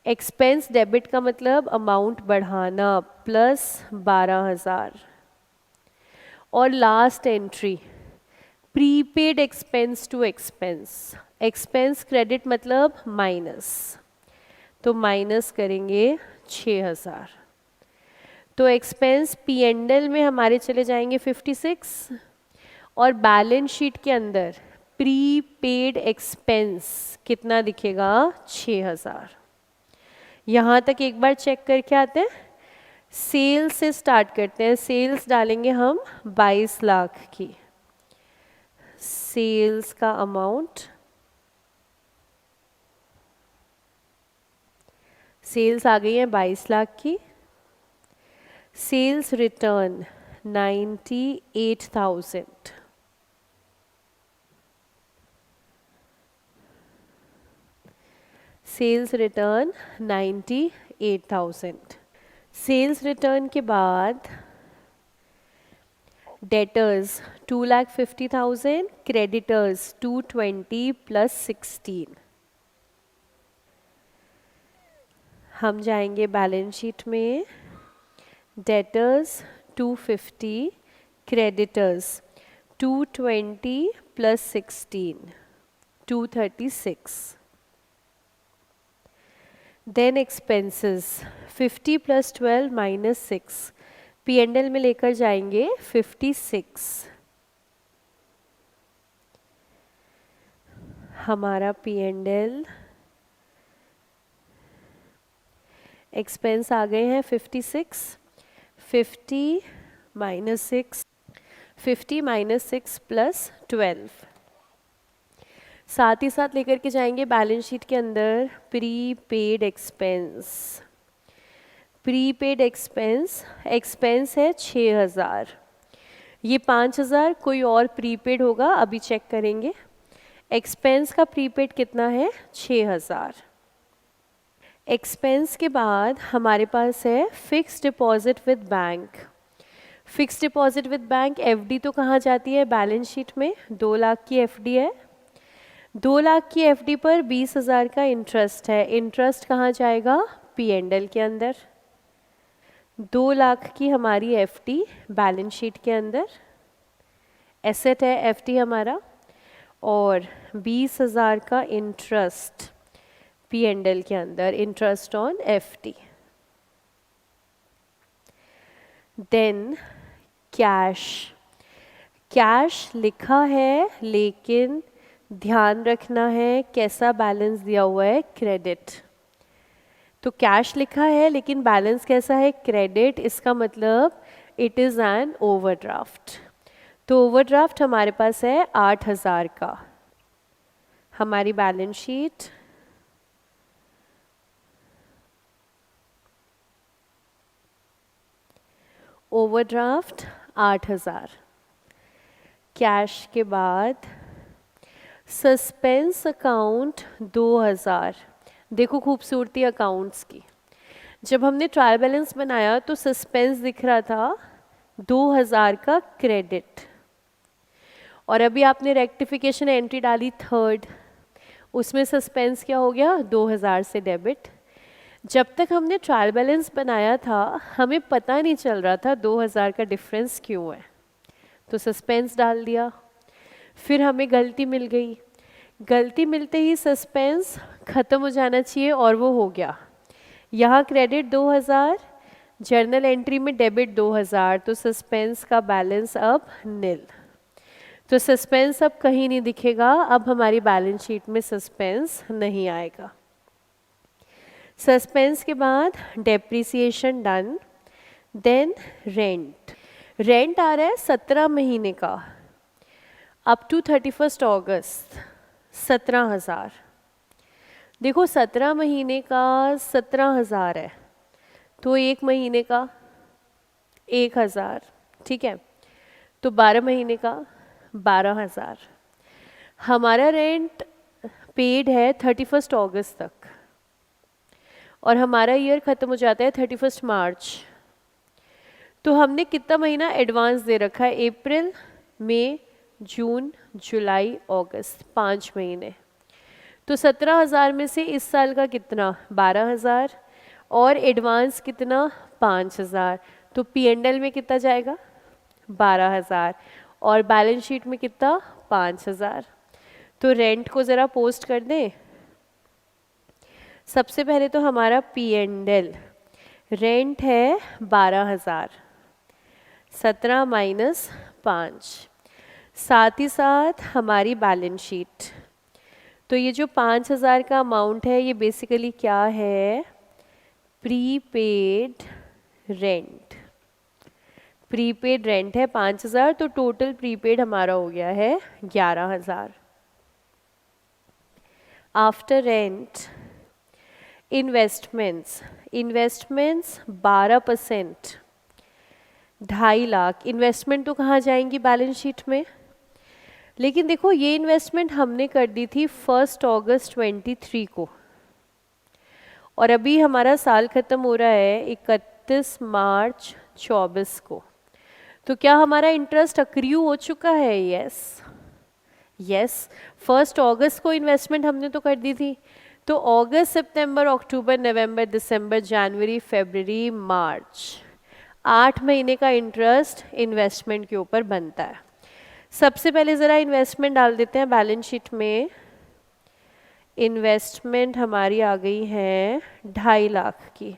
Expense debit का मतलब अमाउंट बढ़ाना प्लस 12,000। और last entry prepaid expense to expense. Expense credit मतलब माइनस, तो माइनस करेंगे 6,000। तो एक्सपेंस P&L में हमारे चले जाएंगे 56 और बैलेंस शीट के अंदर प्रीपेड एक्सपेंस कितना दिखेगा? 6,000। यहाँ तक एक बार चेक करके आते हैं। सेल्स से स्टार्ट करते हैं। सेल्स डालेंगे हम 22 लाख की। सेल्स का अमाउंट, सेल्स आ गई है 22 लाख की। Sales return 98,000। Sales return 98,000। Sales return के बाद डेटर्स 2,50,000, क्रेडिटर्स 220 प्लस 16। हम जाएंगे बैलेंस शीट में। Debtors 250, creditors 220 plus 16 236। Then expenses 50 plus 12 minus 6, P&L में लेकर जाएंगे 56। हमारा P&L एक्सपेंस आ गए हैं 56, 50 माइनस 6, 50 माइनस 6 प्लस 12। साथ ही साथ लेकर के जाएंगे बैलेंस शीट के अंदर pre paid expense. Pre paid expense, expense है 6000, ये 5000 कोई और प्रीपेड होगा, अभी चेक करेंगे। एक्सपेंस का प्रीपेड कितना है? 6000। एक्सपेंस के बाद हमारे पास है fix deposit with bank. Fix deposit with bank, FD तो कहाँ जाती है बैलेंस शीट में? 2 लाख की एफडी है। 2 लाख की एफडी पर 20,000 का इंटरेस्ट है। इंटरेस्ट कहाँ जाएगा? पी&एल के अंदर। 2 लाख की हमारी एफडी बैलेंस शीट के अंदर, एसेट है एफडी हमारा, और 20,000 का इंटरेस्ट पी&एल के अंदर, interest on FD. Then cash. Cash लिखा है लेकिन ध्यान रखना है कैसा बैलेंस दिया हुआ है? क्रेडिट। तो कैश लिखा है लेकिन बैलेंस कैसा है? क्रेडिट। इसका मतलब इट इज़ एन ओवरड्राफ्ट। तो ओवरड्राफ्ट हमारे पास है 8000 का। हमारी बैलेंस शीट ओवरड्राफ्ट 8000। कैश के बाद सस्पेंस अकाउंट 2000। देखो खूबसूरती अकाउंट्स की, जब हमने ट्रायल बैलेंस बनाया तो सस्पेंस दिख रहा था 2000 का क्रेडिट, और अभी आपने रेक्टिफिकेशन एंट्री डाली 3rd, उसमें सस्पेंस क्या हो गया? 2000 से डेबिट। जब तक हमने ट्रायल बैलेंस बनाया था हमें पता नहीं चल रहा था 2000 का डिफरेंस क्यों है, तो सस्पेंस डाल दिया। फिर हमें गलती मिल गई, गलती मिलते ही सस्पेंस ख़त्म हो जाना चाहिए और वो हो गया। यहाँ क्रेडिट 2000, जर्नल एंट्री में डेबिट 2000, तो सस्पेंस का बैलेंस अब निल। तो सस्पेंस अब कहीं नहीं दिखेगा, अब हमारी बैलेंस शीट में सस्पेंस नहीं आएगा। सस्पेंस के बाद depreciation done. Then rent. Rent आ रहा है 17 महीने का, अप टू 31 अगस्त 17,000। देखो 17 महीने का 17,000 है, तो 1 महीने का 1000, ठीक है, तो 12 महीने का 12,000। हमारा रेंट पेड है 31 अगस्त तक, और हमारा ईयर ख़त्म हो जाता है 31 मार्च। तो हमने कितना महीना एडवांस दे रखा है? अप्रैल, मई, जून, जुलाई, अगस्त, 5 महीने। तो 17,000 में से इस साल का कितना? 12,000, और एडवांस कितना? 5,000। तो पी&एल में कितना जाएगा? 12,000, और बैलेंस शीट में कितना? 5,000। तो रेंट को ज़रा पोस्ट कर दें। सबसे पहले तो हमारा पी&एल रेंट है 12,000, 17 माइनस 5, साथ ही साथ हमारी बैलेंस शीट। तो ये जो 5,000 का अमाउंट है ये बेसिकली क्या है? Prepaid rent. प्रीपेड रेंट है 5,000, तो टोटल प्रीपेड हमारा हो गया है 11,000। After rent investments. Investments 12%, 2.5 lakh. Investment तो कहाँ जाएंगी बैलेंस शीट में? लेकिन देखो ये इन्वेस्टमेंट हमने कर दी थी 1 अगस्त 23 को, और अभी हमारा साल ख़त्म हो रहा है 31 मार्च 24 को। तो क्या हमारा इंटरेस्ट अक्रियू हो चुका है? यस 1 अगस्त को इन्वेस्टमेंट हमने तो कर दी थी। तो अगस्त, सितंबर, अक्टूबर, नवंबर, दिसंबर, जनवरी, फरवरी, मार्च, 8 महीने का इंटरेस्ट इन्वेस्टमेंट के ऊपर बनता है। सबसे पहले ज़रा इन्वेस्टमेंट डाल देते हैं बैलेंस शीट में। इन्वेस्टमेंट हमारी आ गई है 2.5 लाख की।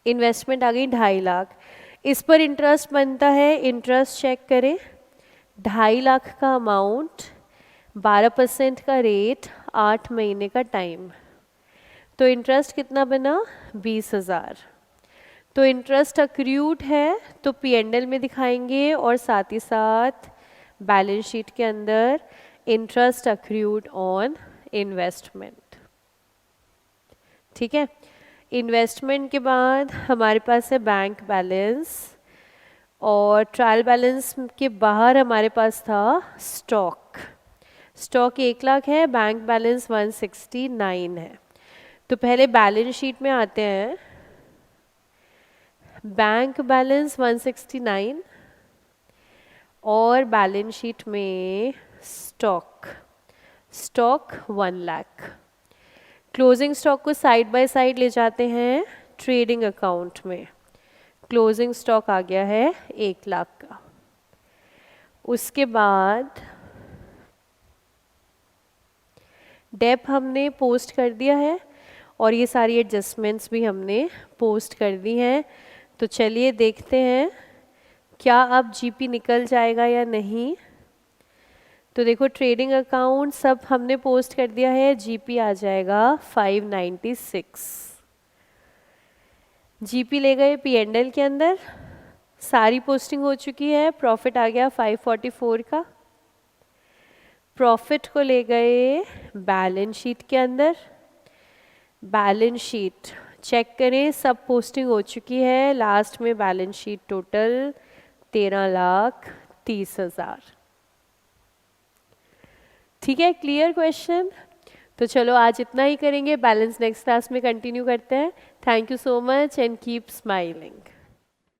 इन्वेस्टमेंट आ गई 2.5 लाख। इस पर इंटरेस्ट बनता है, इंटरेस्ट चेक करें। 2.5 लाख का अमाउंट, 12% का रेट, 8 महीने का टाइम, तो इंटरेस्ट कितना बना? 20,000। तो इंटरेस्ट अक्रूड है तो P&L में दिखाएंगे और साथ ही साथ बैलेंस शीट के अंदर इंटरेस्ट अक्रूड ऑन इन्वेस्टमेंट। ठीक है, इन्वेस्टमेंट के बाद हमारे पास है बैंक बैलेंस और ट्रायल बैलेंस के बाहर हमारे पास था स्टॉक। स्टॉक 1 लाख है, बैंक बैलेंस 169 है। तो पहले बैलेंस शीट में आते हैं, बैंक बैलेंस 169 और बैलेंस शीट में स्टॉक 1 लाख। क्लोजिंग स्टॉक को साइड बाय साइड ले जाते हैं ट्रेडिंग अकाउंट में। क्लोजिंग स्टॉक आ गया है 1 लाख का। उसके बाद डेप हमने पोस्ट कर दिया है और ये सारी एडजस्टमेंट्स भी हमने पोस्ट कर दी हैं। तो चलिए देखते हैं क्या अब जीपी निकल जाएगा या नहीं। तो देखो ट्रेडिंग अकाउंट सब हमने पोस्ट कर दिया है, जीपी आ जाएगा 596। जीपी ले गए P&L के अंदर, सारी पोस्टिंग हो चुकी है, प्रॉफिट आ गया 544 का। प्रॉफिट को ले गए बैलेंस शीट के अंदर, बैलेंस शीट चेक करें, सब पोस्टिंग हो चुकी है। लास्ट में बैलेंस शीट टोटल 13,30,000। ठीक है, क्लियर क्वेश्चन। तो चलो आज इतना ही करेंगे, बैलेंस नेक्स्ट क्लास में कंटिन्यू करते हैं। Thank you so much and keep smiling.